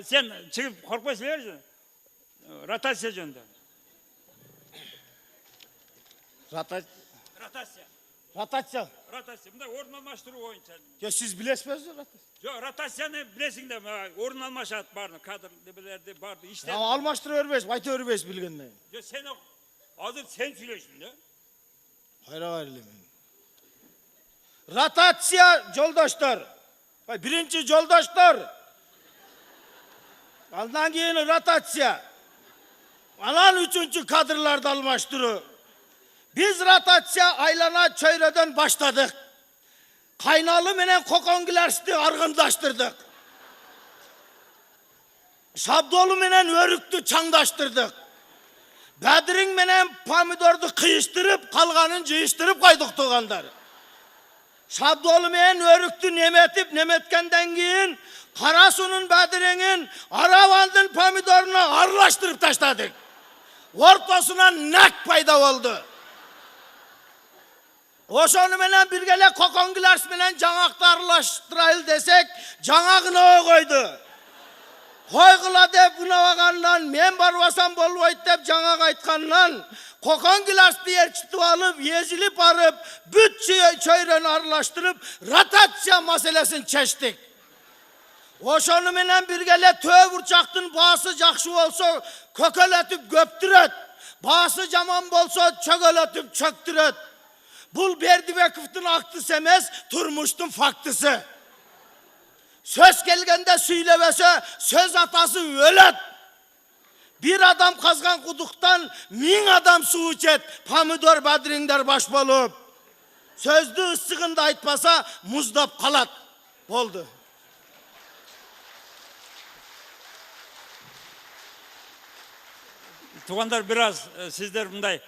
Sen çıkıp korkma söylersin. Rotasiya jönündө. Rotasiya. Rotasiya. Rotasiya. Bunda orun almaştırуу boyunca. Ya siz bilesiniz mi rotasiya? Yok, rotasiyani bilesin de orun almaşat barını, kadr debelerdi bardı. İşte. Ya almaştır örbeş, bayta örbeş bilgenden. Ya sen hazır sen söylesin de. Hayra hayırlıyım. Rotasiya joldoshlar. Birinci joldoshlar. Andan keyin rotasiya. Anan üçüncü kadrlarda almaştırı. Biz rotasiya aylana çöyreden başladık. Kaynalı menen kokongilерсти argındaştırdık. Şabdolu menen örüktü çаңdaştırdık. Badiring menen pomidordu kıyıştırıp, kalganın jıyıştırıp koyduk tuğanдар. Şabdolu menen örüktü nemetkenden keyin Karasu'nun Badiring'in Aravandın pomidorunu arılaştırıp taşladık. Ortasına nak payda oldu. Ошonu менен биргеле Kokongilars менен жаңакты аралаштырайлы десек, жаңагына койду. Койгула деп унабагандан, мен барбасам болбойт деп жаңак айткандан, Kokongilars эрчитип алып, езилип барып, бүт чөйрөнү аралаштырып, ротация маселесин чечтик. Ошону менен биргеле төө бурчактын баасы жакшы болсо, көкөлөтүп көптүрөт. Баасы жаман болсо, чөгөлөтүп чөктүрөт. Бул Бердибековдун актысы эмес, турмуштун фактысы. Söz kelgende süylebese, söz atası ölöt. Bir adam kazgan kuduktan 1000 adam su içet. Pomidor badringler baş bolup. Sözdü ıssıgında aytpasa muzdap kalat. Oldu. Туғандар, biraz sizler bunday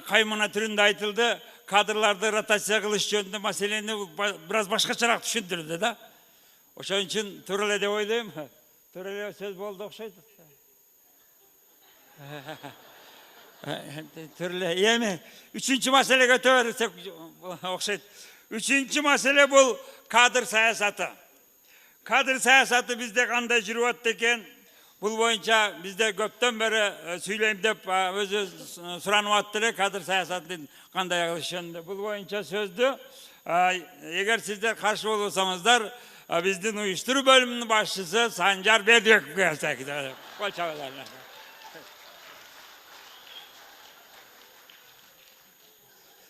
kaymana türünde aytıldı. Kadrlarda rotasiya kılış жөнүндө маселени biraz başkaçarak düşündürdü da. Ошон үчүн Төрөлө деп ойлойм. Төрөлө сөз болду окшойт. Төрөлө эми үчүнчү маселеге өтөбөрсөк окшойт. Үчүнчү маселе бул кадр саясаты. Кадр саясаты бизде кандай жүрүп атат экен? Бул боюнча бизде көптөн бери сүйлөйм деп өзү суранып атты эле кадр саясатын кандай кылыш жөнүндө. Бул боюнча сөздү эгер сиздер каршы болбосоңуздар, биздин уюштуруу бөлүмүнүн башчысы Санжар Бердибеков келсек. Кол чабаларына.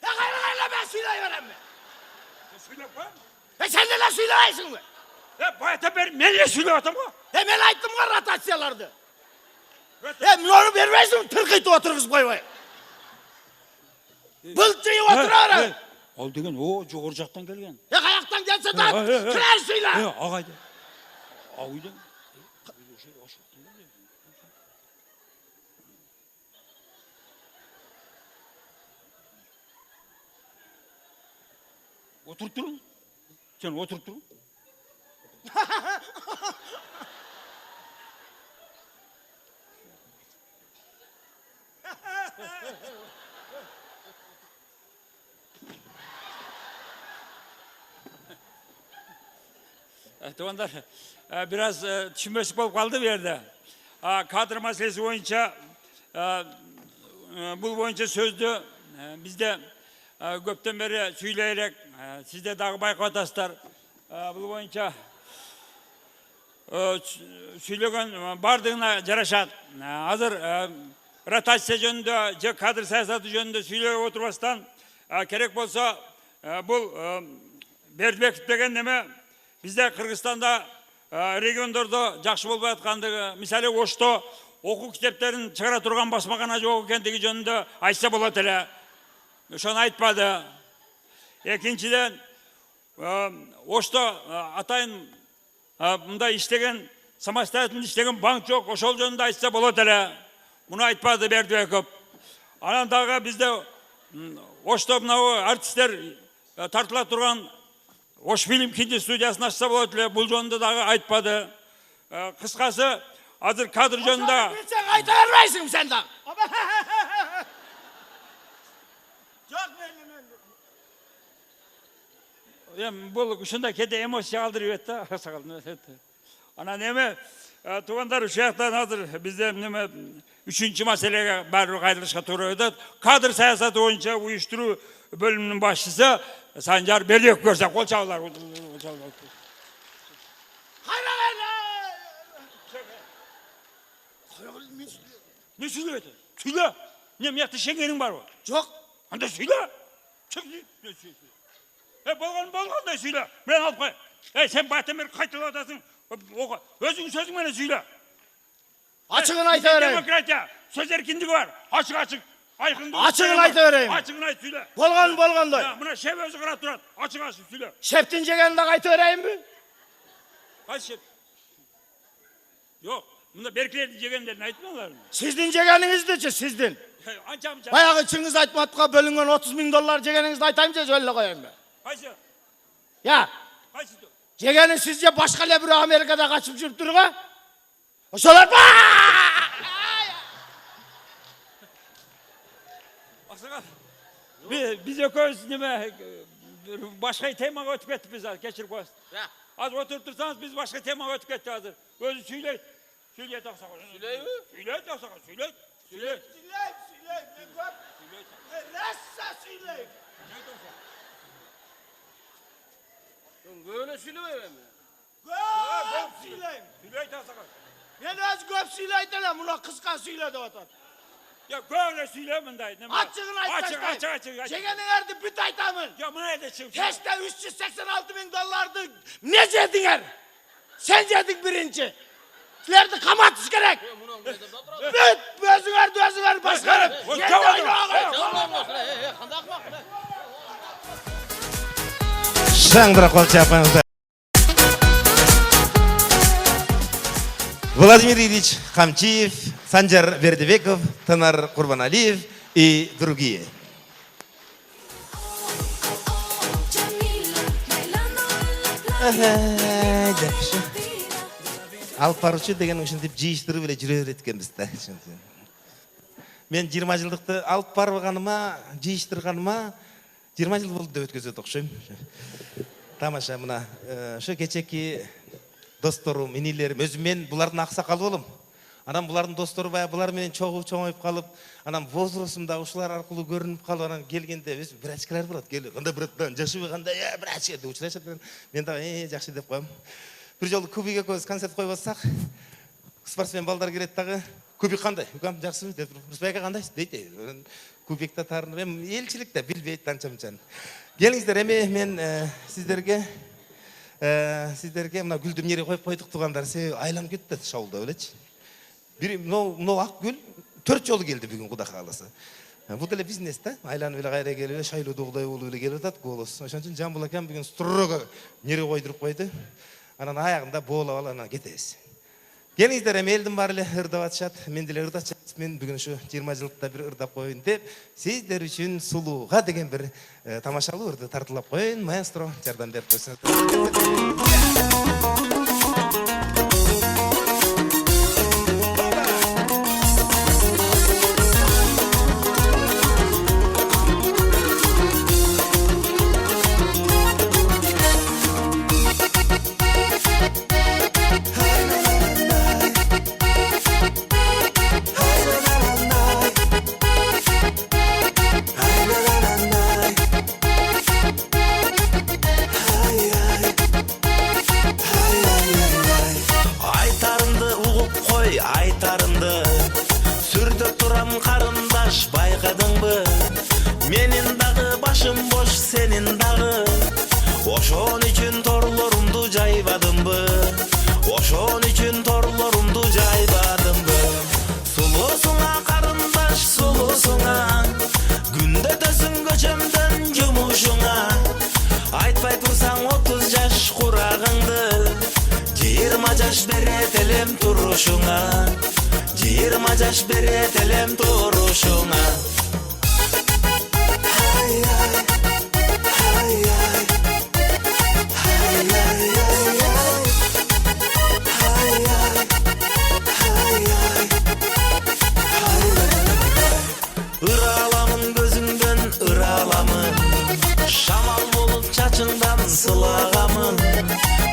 Kayla ben söyleyiverem mi? Сүйлөп кой. Sen neler söyleyersin mi? Bayata beri menle сүйлөп атам го. Ben ayttım var rotatsiyalardı. Men onu vermezdim, tırkıytı oturguzup koybay. Bılçıyı oturarım. Ол деген о жогору жактан келген. Kayaktan gelse de kırar söyle. Агайды. Ауйдан. Oturup durun. Sen oturup durun. Туғандар, biraz түшүнбөстүк болуп калды бу жерде. Кадр маселеси боюнча бул боюнча сөздү бизде көптөн бери сүйлөй элек, сиздер дагы байкап атасыздар. Бул боюнча сүйлөгөн бардыгына жарашат. Азыр ротация жөнүндө же кадр саясаты жөнүндө сүйлөп отурбастан керек болсо бул Бердибеков деген неме bizde Kırgızistan'da regiondorda жакшы болбой аткандыгы, мисалы Ошто окуу китептерин чыгара турган басмакана жок экендиги жөнүндө айтса болот эле. Ошону айтпады. Экинчиден Ошто атайын мындай иштеген, самостоятельно иштеген банк жок, ошол жөнүндө айтса болот эле. Муну айтпады Бердибеков. Анан дагы бизде Ошто мынау артисттер тартыла турган Ош фильм киностудиясын ачса болот эле, бул жөнүндө дагы айтпады. Кыскасы, азыр кадр жөнүндө Sen ayta vermeysin sen de. Çok бул ушундай кээде эмоция калтырып да. Анан эми туугандар, ушул жактан азыр бизде неме үчүнчү маселеге баары кайрылышка туура келет. Кадр саясаты боюнча уюштуруу бөлүмүнүн башчысы Санжар Бердибеков көрсө кол чабуулар. Hayra hayra. Не сүйлөйт? Сүйлө. Не мыякта шеңгениң барбы? Çok. Анда сүйлө. Болгондой сүйлө. Мен алып кой. Сен байтан бери кайталап атасың. Өзүңүн сөзүң менен сүйлө. Açığını ayta vereyim. Demokratiya, söz erkinliği var. Açık açık. Açığını ayta vereyim. Açığını ayt söyle. Bolgondoy. Buna şef özü kırat durat. Açık açık söyle. Şeftin cegeninde ayta vereyim mi? Kaç şef? Yok. Bunda Berkler'de cegenlerini aytmıyorlar mı? Sizdin cegeninizdi sizdin. Anca amca. Bayağı içiniz aytmadıkça bölüngön 30 bin dolar cegeninizde aytayınca öyle koyayım ben. Kaçı? Ya. Kaçı? Cegenin sizce başka lebri Amerika'da kaçıp жүрүп durga? Oşolar Aksakat. Biz ökөz neme başka temaga ötüp kettik biz hazır. Geçirip koyasın. Az oturup dursanız biz başka temaga ötüp kettik hazır. Özü söyle. Söyle taksak. Söyley mi? Söyle taksak. Söyle. Söyle. Böyle söyleyemem mi? Söyle taksak. Ben az köp söyleydiler, buna kıskan söyledi otur. Ya böyle söylemeyin dayı. Açığın Açık. Çekenin erdi büt aytamın. Ya bu nerede çıkıyor? Keşte 386 bin dolardı. Ne cedin Sen cedin birinci. Sizlerde kamatış gerek. Büt, özün ver başkanım. Şangıra kol çapmanızda. Владимир Ильич Камчиев, Санжар Бердибеков, Танар Курбаналиев и другие. Алып баруучу деген ушинтип жыйыштырып эле жүрө берет экенбиз да. Мен 20 жылдыкты алып барганыма, жыйыштырганыма 20 жыл болду деп өткөзөт окшойм. Тамаша мына ошо кечеки досторум, инилерим, өзүм мен булардын аксакалы болом. Анан булардын достору баягы булар менен чоңоюп калып, анан возрастымда ушулар аркылуу көрүнүп калып, анан келгенде өз врачкалар болот. Келип, кандай браттан жашыбы кандай, врач деп учурашат. Мен дагы жакшы деп коем. Бир жолу Кубик экөөбүз концерт коюп атсак, спортсмен балдар келет дагы. Кубик кандай? Укам жакшыбы деп. Русбайка кандай? Дейт. Кубикте таарынып, эми элчиликте билбейт анча-мынчаны. Келиңиздер, эми мен сиздерге мына гүлдү эмне коюп койдук тугандар, себеби айланып кетти шоулда белечи. Бир мына ак гүл 4 жолу келди бүгүн Кудай кааласа. Бул деле бизнес да. Айланып эле кайра келип эле шайлоодогудай болуп эле келип атат голос. Ошон үчүн Жамбыл акам бүгүн строго эмне койдуруп койду. Анан аягында боолап алып анан кетебиз. Келиңиздер, эми элдин баары эле ырдап атышат. Мен деле ырдачат. Мен бүгүн ушу 20 жылдыкта бир ырдап коеюн деп, сиздер үчүн сулууга деген бир тамашалуу ырды тартуулап коеюн. Маэстро жардам берип койсоңуз. Айтарымды сүрдөп турам карындаш, байкадыңбы? Менин дагы башым бош, сенин дагы. Ошон үчүн торлорумду жайбадымбы? Ошон үчүн торлорумду жайбадымбы? Сулуусуңа карындаш, сулуусуңа, күндө төсүң көчөмдөн жумушуңа. Айтпай турсаң 30 жаш курагыңды, 20 жаш берет элем турушуңа, 20 жаш берет элем турушуңа. Ыраламын көзүңдөн, ыраламын, шамал болуп чачыңдан сылагамын.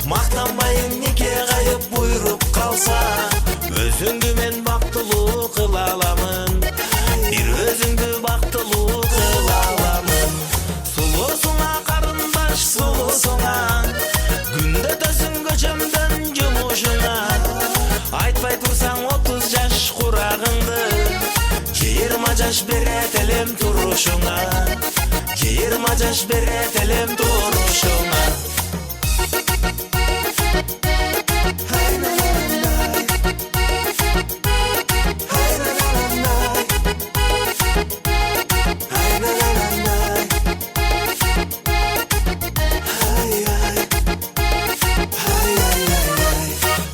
Мактанбайын нике кайып буйруп калса, өзүңдү мен бактылуу кыла аламын. Бир өзүңдү бактылуу кыла аламын. Сулуусуңа карындаш, сулуусуңа, күндө төсүң көчөмдөн жумушуңа. Айтпай турсаң 30 жаш курагыңды, 20 жаш берет элем турушуңа, 20 жаш берет элем турушуңа.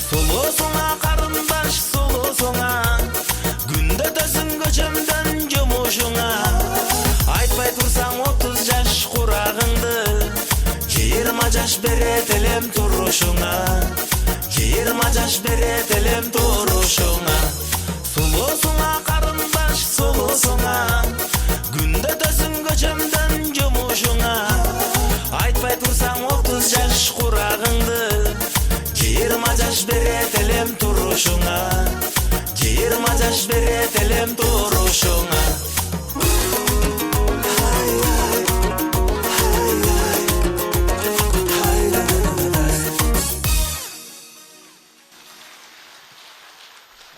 Сулуусуңа карындаш, сулуусуңа, күндө төсүң көчөмдөн жумушуңа. Айтпай турсаң 30 жаш курагыңды, 20 жаш берет элем турушуңа, 20 жаш берет элем турушуңа. Сулуусуңа карындаш, сулуусуңа, күндө төсүң көчөмдөн жаш берет элем турушуңа.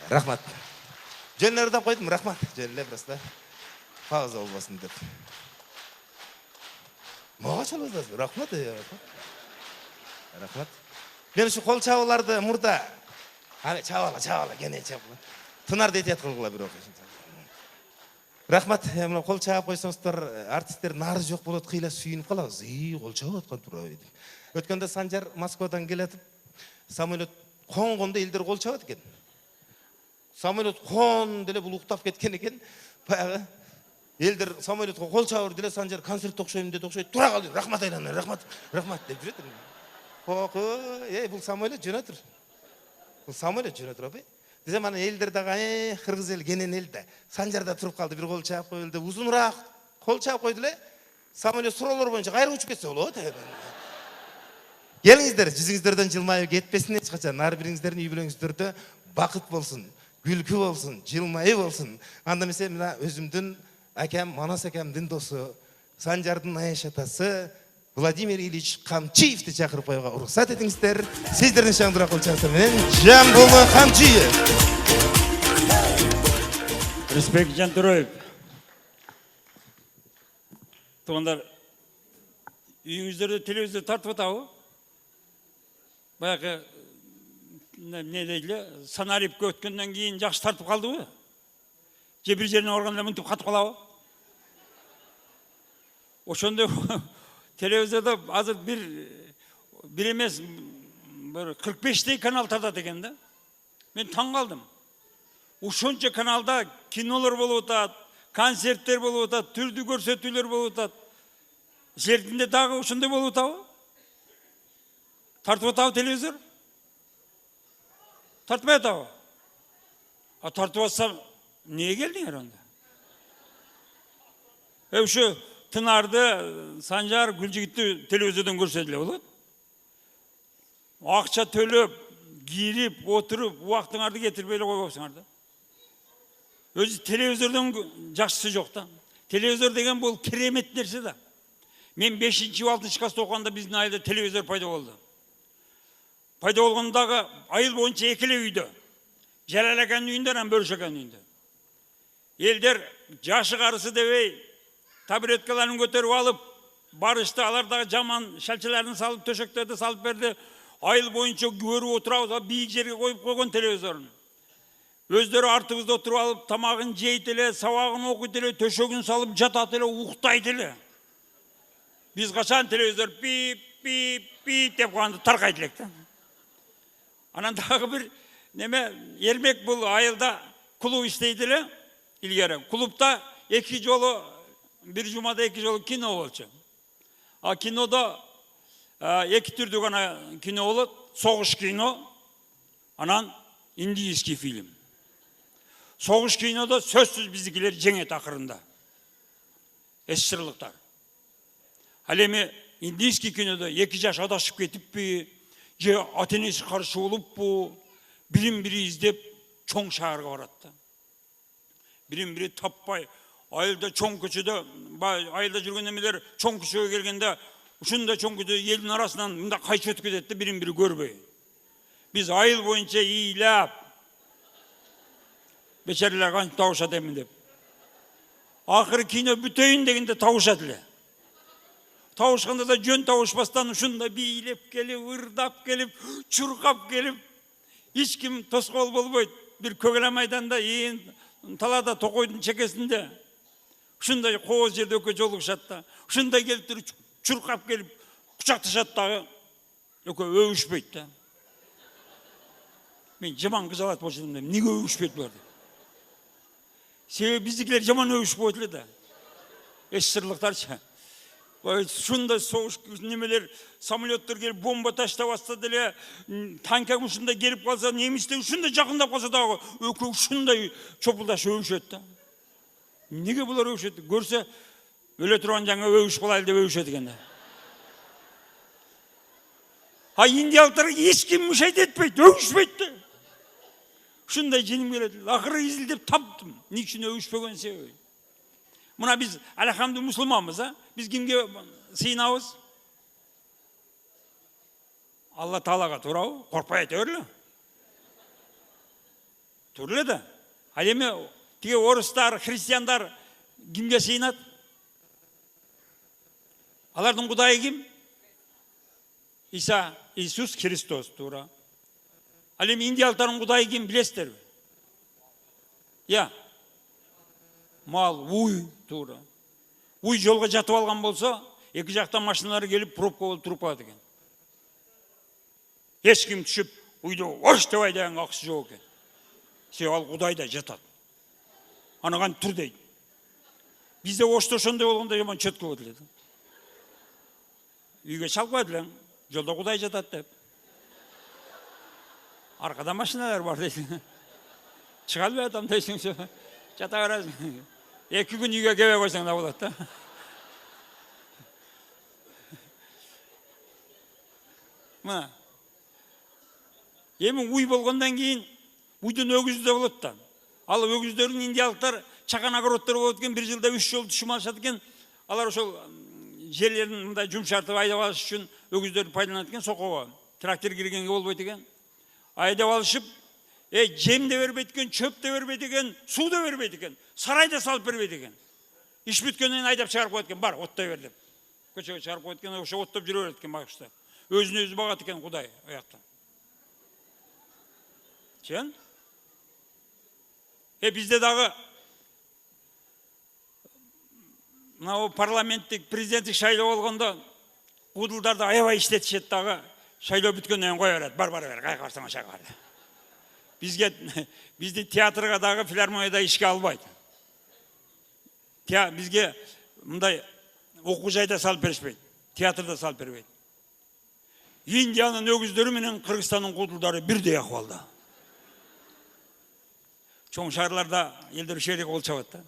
Рахмат. Жөнлерді қойдым, рахмат. Жөнлер просто пауза болбасын деп. Маға чаласыз, рахмат. Рахмат. Мен şu қол чабаларды мұрда. Чабала, кене чабала. Тынарды етет қылғыла бір оқы. Рахмат. Мына қол чабап қойсаңыздар, артисттер нары жоқ болады, қиыла сүйініп қаламыз. Қол чабап атқан тұра еді. Өткенде Санжар Москвадан келетіп, самолет қонғанда елдер қол чабат екен. Самолет қон деле бұл ұқтап кеткен екен. Баяғы елдер самолетқа қол чабыр деле Санжар концерт оқшайым деді, оқшайды. Тұра қалды, рахмат айланы, рахмат деп жүреді. Бұл самолет жөне тұр. Бұл самолет жөне тұр, апай. Десе мана елдердағы қырғыз ел, кенен елді. Санжарда тұрып қалды, бір қол чабып қойылды. Ұзынырақ қол чабып қойды ле, самолет сұралар бойынша қайры ұшып кетсе болады. Келіңіздер, жүзіңіздерден жылмайып кетпесін ешқашан. Ар біріңіздердің үй бүлеңіздерде бақыт болсын, күлкі болсын, жылмайы болсын. Анда месе мына өзімдің әкем, Манас әкемдің досы, Санжардың аяш атасы Владимир Ильич Қамчиевті шақырып қоюға рұқсат етіңіздер. Сіздердің шаңдырақ қол шаңсымен Жамбулы Қамчиев. Респект Жантураев. Туғандар, үйіңіздерді телевизор тартып атауы. Баяғы не дейлі, санарипке өткеннен кейін жақсы тартып қалды ғой. Жебір жеріне орғанда мүнтіп қатып қалауы. Ошонда телевизорда азыр bir емес, 45-тей канал тартады екен да. Мен таң қалдым. Ошонча каналда кинолар болып отады, концерттер болып отады, түрді көрсетулер болып отады. Жертінде дағы ошондай болып отауы. Тартып отауы телевизор. Тартпай отауы. Тартып отсам, неге келдіңер онда? Өші Тынарды, Санжар, Гүлжігітті телевизордан көрсетіле болады. Ақша төліп, киіріп, отырып, уақытыңарды кетірбейлі қой көпсіңарды. Өзі телевизордан жақсысы жоқ та. Телевизор деген бұл керемет нәрсе да. Мен 5-6 класста оқығанда біздің айда телевизор пайда болды. Пайда болғандағы айыл бойынша екілі үйді. Жалал әкенің үйінде, Бөріш әкенің үйінде. Елдер жашы қарысы демей, табуреткаларын көтеріп алып, барышты, алардағы жаман шәлчелерін салып, төшектерді салып берді. Айыл бойынша көріп отырауызға биік жерге қойып қойған телевизорын. Өздері артымызда отырып алып, тамағын жейтілі, сабағын оқитылы, төшегін салып жататылы, уқтайтылы. Біз қашан телевизор пип деп қойғанды тарқайтылық. Анандағы бір Ермек бұл айылда клуб істейтілі, ilgari. Klubda 2 жолы, bir cumada 2 жолы кино болчу. А кинода 2 түрдүү гана кино болот, согуш кино, анан индийский фильм. Согуш кинода сөзсүз биздикилер жеңет акырында. Эсчирлыктар. Ал эми индийский кинода 2 жаш адашып кетиппи, же ата-энеси каршы болуппу, бирин-бири издеп чоң шаарга барат да. Бирин-бири таппай, айылда чоң көчөдө, айылда жүргөн эмелер чоң көчөгө келгенде, ушундай чоң көчөдө элдин арасынан мында кайчып өтүп кетет да, бирин-бири көрбөй. Биз айыл боюнча ыйлап, бечерелер кантип табышат эми деп. Акыры кино бүтөйүн дегенде табышат эле. Табышканда да жөн табышпастан ушундай бийлеп келип, ырдап келип, чуркап келип, эч ким тоскоол болбойт. Бир көгөлө майданда талада токойдун чекесинде ушундай кооз жерде экөө жолугушат да. Ушундай келип туруп чуркап келип, кучакташат дагы экөө өбүшпөйт да. Мен жаман кызалат болчумун дейм. Эмнеге өбүшпөйт булар деп. Себеби биздикилер жаман өбүшпөйт эле да. Эсчирлыктарчы. Шундай соғыш немелер, самолеттер келіп, бомба таштап бастады эле, танкка ушундай келип калса, немистер ушундай жакындап калса дагы экөө ушундай чопулдашып өбүшөт да. Эмнеге булар өбүшөт? Көрсө, өлө турган жаңа өбүшүп калайлы деп өбүшөт экен да. А индиялыктар эч ким мышайт этпейт, өбүшпөйт да. Ушундай жиним келет. Акыры изилдеп таптым. Эмне үчүн өгүшпөгөн себеби? Мына биз алхамду мусулманбыз, а? Биз кимге сыйынабыз? Алла Таалага, туурабы? Коркпай айта берле. Туура эле да. Ал эми тиги орустар, христиандар кимге сыйынат? Алардын Кудайы ким? Иисус Христос, туура. Ал эми индиялыктардын Кудайы ким, билесиздерби? Мал, уй, туура. Уй жолго жатып алган болсо, эки жактан машиналар келип пробка болуп туруп калат экен. Эч ким түшүп, уйду ош деп айдаганга акысы жок экен. Себеби ал Кудайда жатат. Анаган тур дейт. Бизде ошто ошондой болгондо жаман чөткө болот эле. Үйгө чалбайт элең, жолдо Кудай жатат деп. Аркада машиналар бар дейт. Чыга албай атам дейсиң, жата бересиң. 2 күн үйгө келбей койсоң да болот да. Мына. Эми уй болгондон кийин уйдун өгүзү да болот да. Ал өгүздөрдүн индиялыктар чакан огороддор болот экен, 1 жылда 3 жолу түшүм алышат экен. Алар ошол жерлерин мындай жумшартып айдап алыш үчүн өгүздөрдү пайдаланат экен, сокого. Трактор киргенге болбойт экен. Айдап алышып, жем де бербейт экен, чөп де бербейт экен, суу да бербейт экен, сарай да салып бербейт экен. Иш бүткөндөн кийин айдап чыгарып коет экен, бар, оттой бер деп. Көчөгө чыгарып коет экен, ошо оттоп жүрө берет экен багышта. Өзүн өзү багат экен Кудай аяктан. Чын? Бизде дагы мына парламенттик, президенттик шайлоо болгондо куудулдарды аябай иштетишет дагы. Шайлоо бүткөндөн кийин кое берет. Бар бер, кайга барсаң ошого бар. Бизди театрга дагы, филармонияда ишке албайт. Бизге мындай окуу жайда салып беришпейт, театрда салып бербейт. Индиянын өгүздөрү менен Кыргызстандын куудулдары бирдей акыбалда. Чоң шаарларда элдер шерек кол чабат да.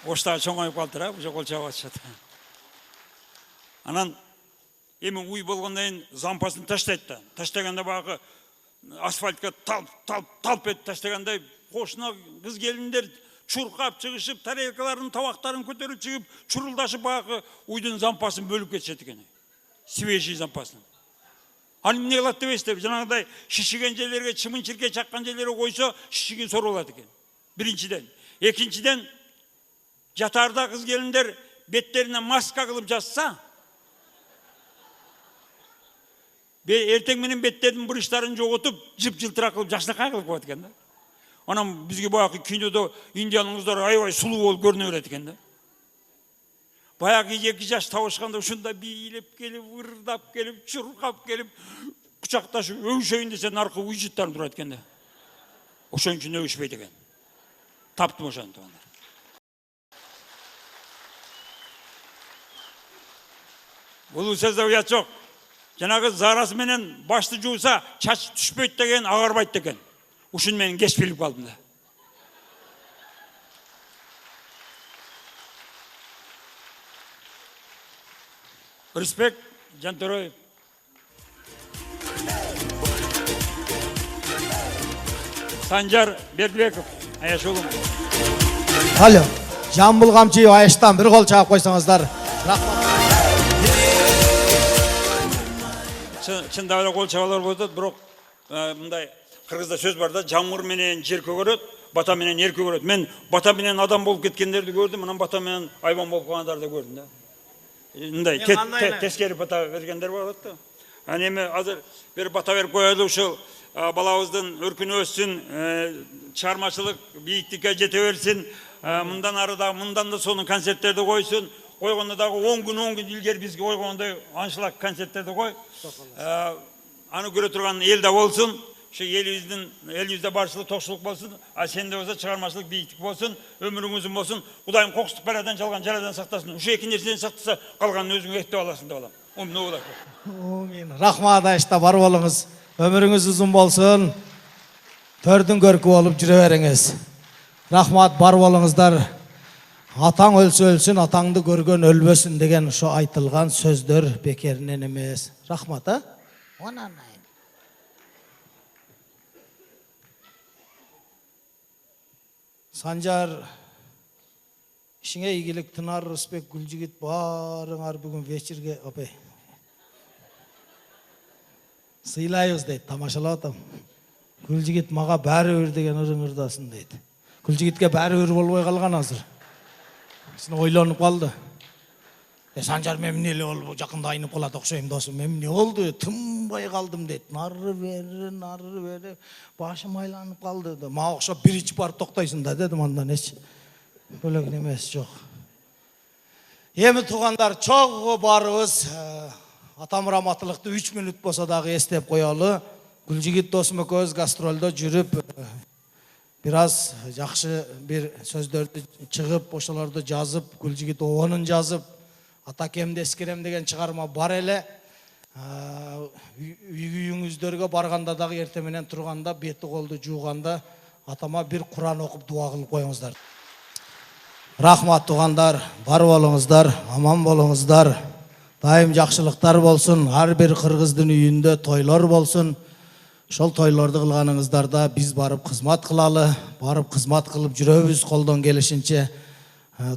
Оштагы чоңоюп калдыр, ошо кол чабып атышат. Анан эми уй болгондон кийин зампасын таштайт да. Таштаганда багы асфальтка талп этип таштагандай кошуна кыз келиндер чуркап чыгышып, тарелкаларын, табактарын көтөрүп чыгып, чурулдашып багы уйдун зампасын бөлүп кетишет экен. Свежий зампасын. Аны эмне кылат дебейсиздер? Жанагындай шишиген жерлерге, чымын-чирке чаккан жерлерге койсо, шишиген соруп алат экен. Биринчиден. Экинчиден, жатарда кыз келиндер беттерине маска кылып жатса, эртең менен беттердин буручтарын жоготуп, жып-жылтырак кылып жакшынакай кылып коет экен да. Анан бизге баягы кинодо Индиянын кыздары аябай сулуу болуп көрүнө берет экен да. Баягы 2 жаш табышканда ушунда бийлеп келип, ырдап келип, чуркап келип, кучакташып өбүшөйүн десен аркы уйжуттарын турат экен да. Ошон үчүн өбүшпейт экен. Таптым ошону туугандар. Бул сөздө уят жок. Жанагы зарасы менен башты жууса, чач түшпөйт деген, агарбайт экен. Ушун менен кеч билип калдым да. Респект, Жантөрөев. Санжар Бердибеков, Аяшулум. Алло, Жамбыл Камчиев Аяштан бир кол чаап койсоңуздар. Рахмат. Чындап эле кол чабалар болот, бирок мындай кыргызда сөз бар да, жамгыр менен жер көгөрөт, бата менен ер көгөрөт. Мен бата менен адам болуп кеткендерди көрдүм, анан бата менен айбан болуп калгандарды көрдүм да. Мындай тескери бата бергендер болот да. Аны эми азыр бир бата берип коелу, ушул балабыздын өркүнү өссүн, чыгармачылык бийиктикке жете берсин. Мындан ары да, мындан да сонун концерттерди койсун. Койгондо дагы 10 күн илгери бизге койгондой аншлаг концерттерди кой. Аны көрө турган эл да болсун. Şu elimizde barışlık, tokşuluk olsun, sende olsa çıkarmaçılık, biyiklik olsun, ömrün uzun olsun, Kudayım kokustuk beradan çalgan, caradan saktasın. Şu iki neresinden saktasa, kalganın özünü ehte olasın da olam. Ne olur? Rahmat Ayşta var olunuz, ömrünüz uzun olsun, tördün görkü olup cüre veriniz. Rahmat var olunuzlar. Атаң өлсө өлсүн, атаңды көргөн өлбөсүн деген ошо айтылган сөздөр бекеринен эмес. Рахмат, а? Санжар, ишиңе ийгилик, Тынар, Рысбек, Гүлжигит баарыңар бүгүн вечерге, опей. Сыйлайбыз дейт, тамашалап атам. Гүлжигит мага баары бир деген ырыңырдасын дейт. Гүлжигитке баары бир болбой калган азыр. Сен ойлонуп калды. Санжар, мен эмне эле болду, жакында айнып калат окшойм досум. Мен эмне болду? Тынбай калдым дейт. Нары бери, башым айланып калды. Мага окшоп бир ичип барып токтойсуң да дедим, андан эч бөлөк немес жок. Эми туугандар, чогуу барыбыз атам раматылыкты 3 мүнөт болсо дагы эстеп коелу. Гүлжигит досум экөөбүз гастролдо жүрүп, бир аз жакшы бир сөздөрдү чыгып, ошолорду жазып, Гүлжигит обонун жазып, Атакемди эскерем деген чыгарма бар эле. Үйүңүздөргө барганда дагы эрте менен турганда, бети колду жууганда атама бир Куран окуп дуа кылып коюңуздар. Рахмат туугандар, бар болуңуздар, аман болуңуздар. Дайым жакшылыктар болсун, ар бир кыргыздын үйүндө тойлор болсун. Ошол тойлорду кылганыңыздарда биз барып кызмат кылалы, барып кызмат кылып жүрөбүз колдон келишинче.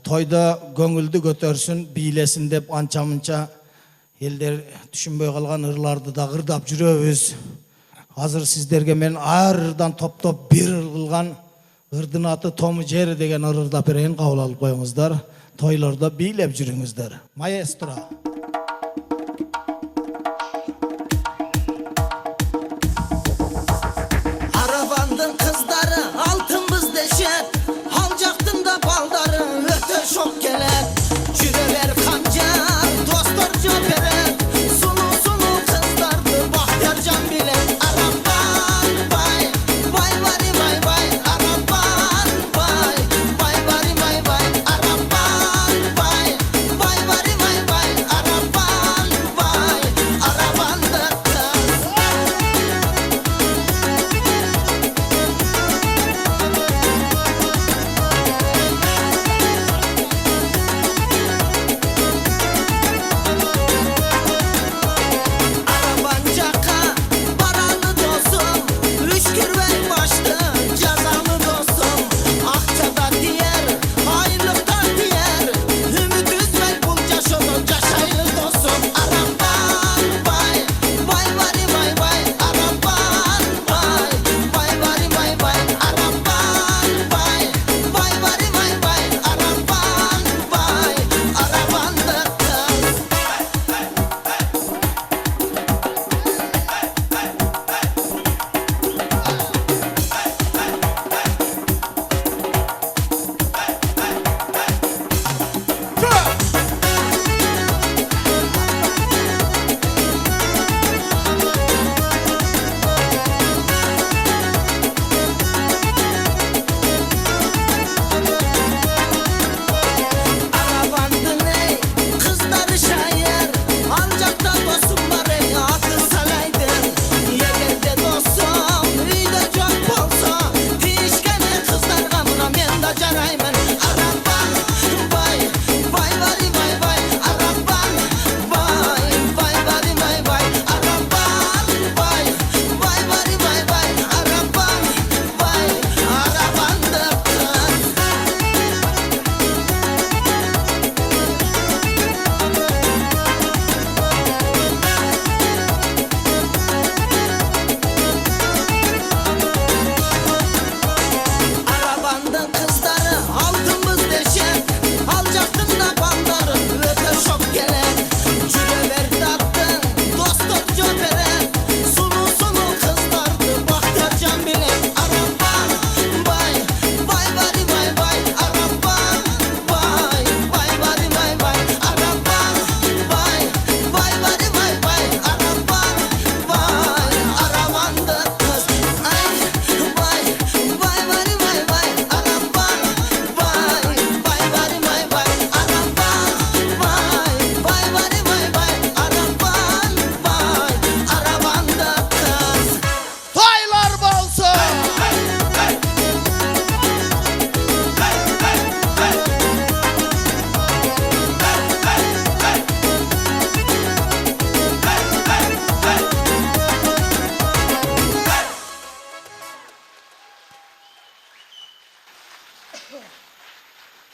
Тойда көңүлдү көтөрсүн, бийлесин деп анча-мынча элдер түшүнбөй калган ырларды да ырдап жүрөбүз. Азыр сиздерге мен ардан топтоп бир ыр кылган ырдын аты Том и Джерри деген ыр ырдап берейин, кабыл алып коюңуздар. Тойлордо бийлеп жүрүңүздөр. Маэстро. Arabandın kızları altınbız deşet, hal jaktın da baldары öte şok gelet. Jüreler kancar, dostlar jöperet, sulu kızlardı Bahtiyarcan bilet. Araban bay, bay bari bay bay. Araban bay, bay bari bay bay. Araban bay, bay bari bay bay.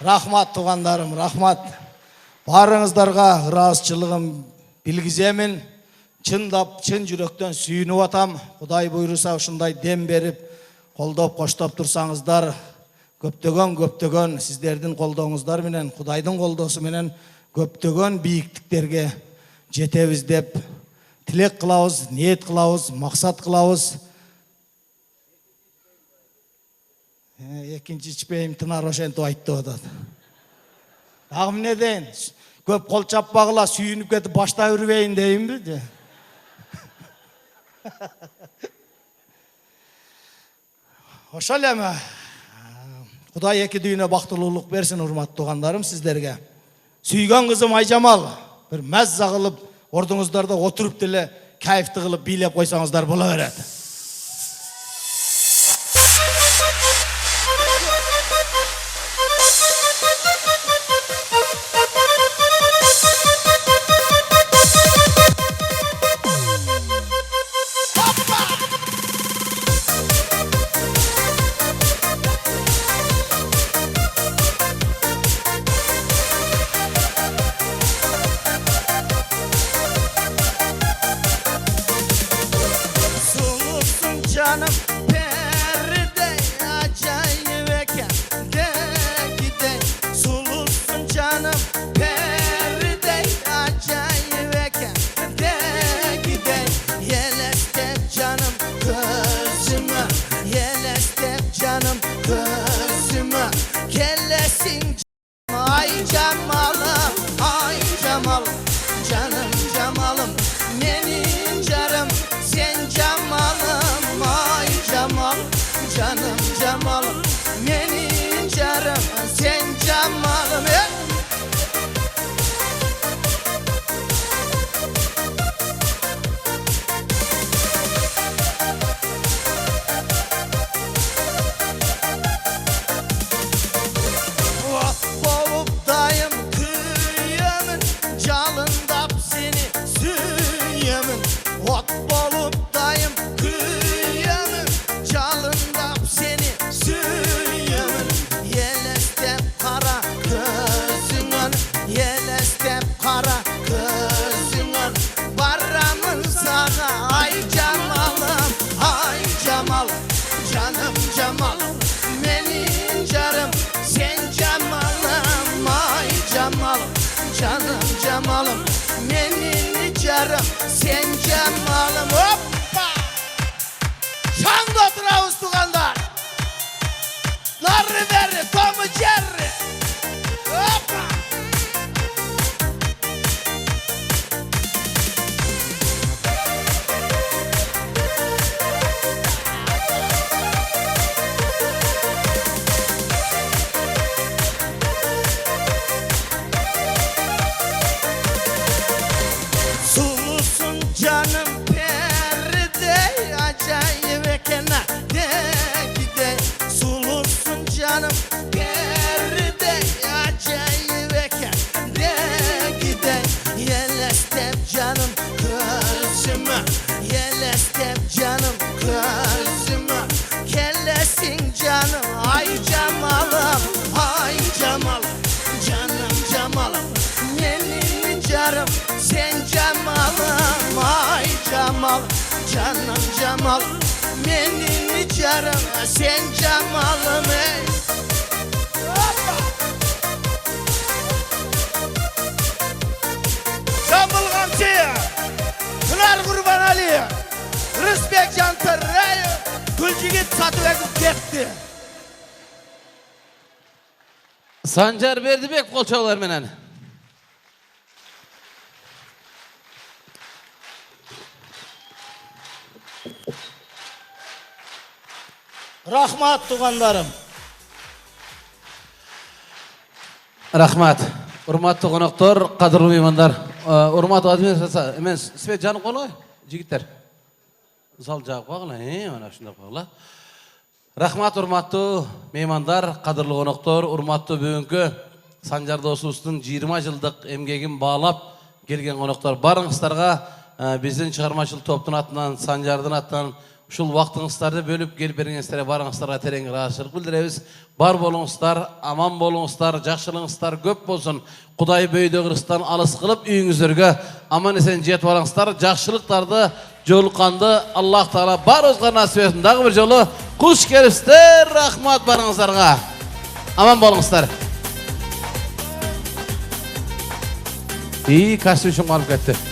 Рахмат туғандарым, рахмат. Барыңыздарға ыраазычылыгым билгиземин. Чындап, чын жүрөктөн сүйүнүп атам. Кудай буйруса ушундай дем берип, колдоп, коштоп турсаңыздар, көптөгөн сиздердин колдооңуздар менен, Кудайдын колдоосу менен көптөгөн бийиктиктерге жетебиз деп тилек кылабыз, ниет кылабыз, максат кылабыз. Экинчи ичпейм, тынар ошентип айтты атат. Дагы эмне дейин? Көп кол чаппагыла, сүйүнүп кетип баштай үрбейин дейинби? Ошол эми Кудай эки дүйнө бактылуулук берсин, урматтуу туугандарым сиздерге. Сүйгөн кызым Айжамал бир мазза кылып, ордуңуздарда отуруп деле кайфты кылып бийлеп койсоңуздар боло берет. Sulusun canım perde acayip eken de gide. Sulusun canım perde acayip eken de gide. Yelestep canım gözüme, yelestep canım gözüme. Kellesin ay Cemal'ım, ay Cemal'ım, canım Cemal'ım, benim canım, sen Cemal'ım, ay Cemal, canım Cemal'ım, benim canım, sen Cemal'ım. Bolup dayım kıyamın, calındap seni süyemin. Ot bolup dayım kıyamın, calındap seni süyemin. Yelestep kara gözünün, yelestep kara gözünün. Varamın sana ay Cemal'ım, ay Cemal, canım Cemal'ım, benim canım, sen Cemal'ım, ay Cemal, canım Cemal'ım, benim canım, sen Cemal'ım. Hoppa! Şangda oturağız tuğanlar. Larry Berry, Tom Jerry. Hoppa! Sulusun canım perde acayip ekene de gide. Sulusun canım perde acayip eken de gide. Yelestep canım gözüme, yelestep canım gözüme. Kellesin canım ay Cemal'ım, ay Cemal, canım Cemal'ım, benim canım, sen Cemal'ım, ay Cemal, canım Cemal, benim canım, sen Cemal'ım. Hoppa! Şambıl Gamçı'ya, Pınar Kurbanali'ye, Rızbek Cantarra'ya, Gülcigit Satıvek'in tekti. Sancar Berdibek kol çalar menen. Рахмат туғандарым. Рахмат. Урматтуу коноктор, кадырлуу меймандар. Урматтуу администрация, мен свет жанып койгула, жигиттер. Зал жагып койгула, мына ушундай койгула. Рахмат урматтуу меймандар, кадырлуу коноктор, урматтуу бүгүнкү Санжар Досубуздун 20 жылдык эмгегин баалап келген коноктор, барыңыздарга биздин чыгармачыл топтун атынан, Санжардын атынан ушул убактыңыздарды бөлүп келип бергениңиздерге барыңыздарга терең ыраазычылык билдиребиз. Бар болуңуздар, аман болуңуздар, жакшылыгыңыздар көп болсун. Кудай бөйдө кырыстан алыс кылып үйүңүздөргө аман эсен жетип барыңыздар. Жакшылыктарды, жолукканды Аллах Таала барыбызга насип этсин. Дагы бир жолу куш келипсиздер. Рахмат барыңыздарга. Аман болуңуздар. Костюм чоң алып кетти.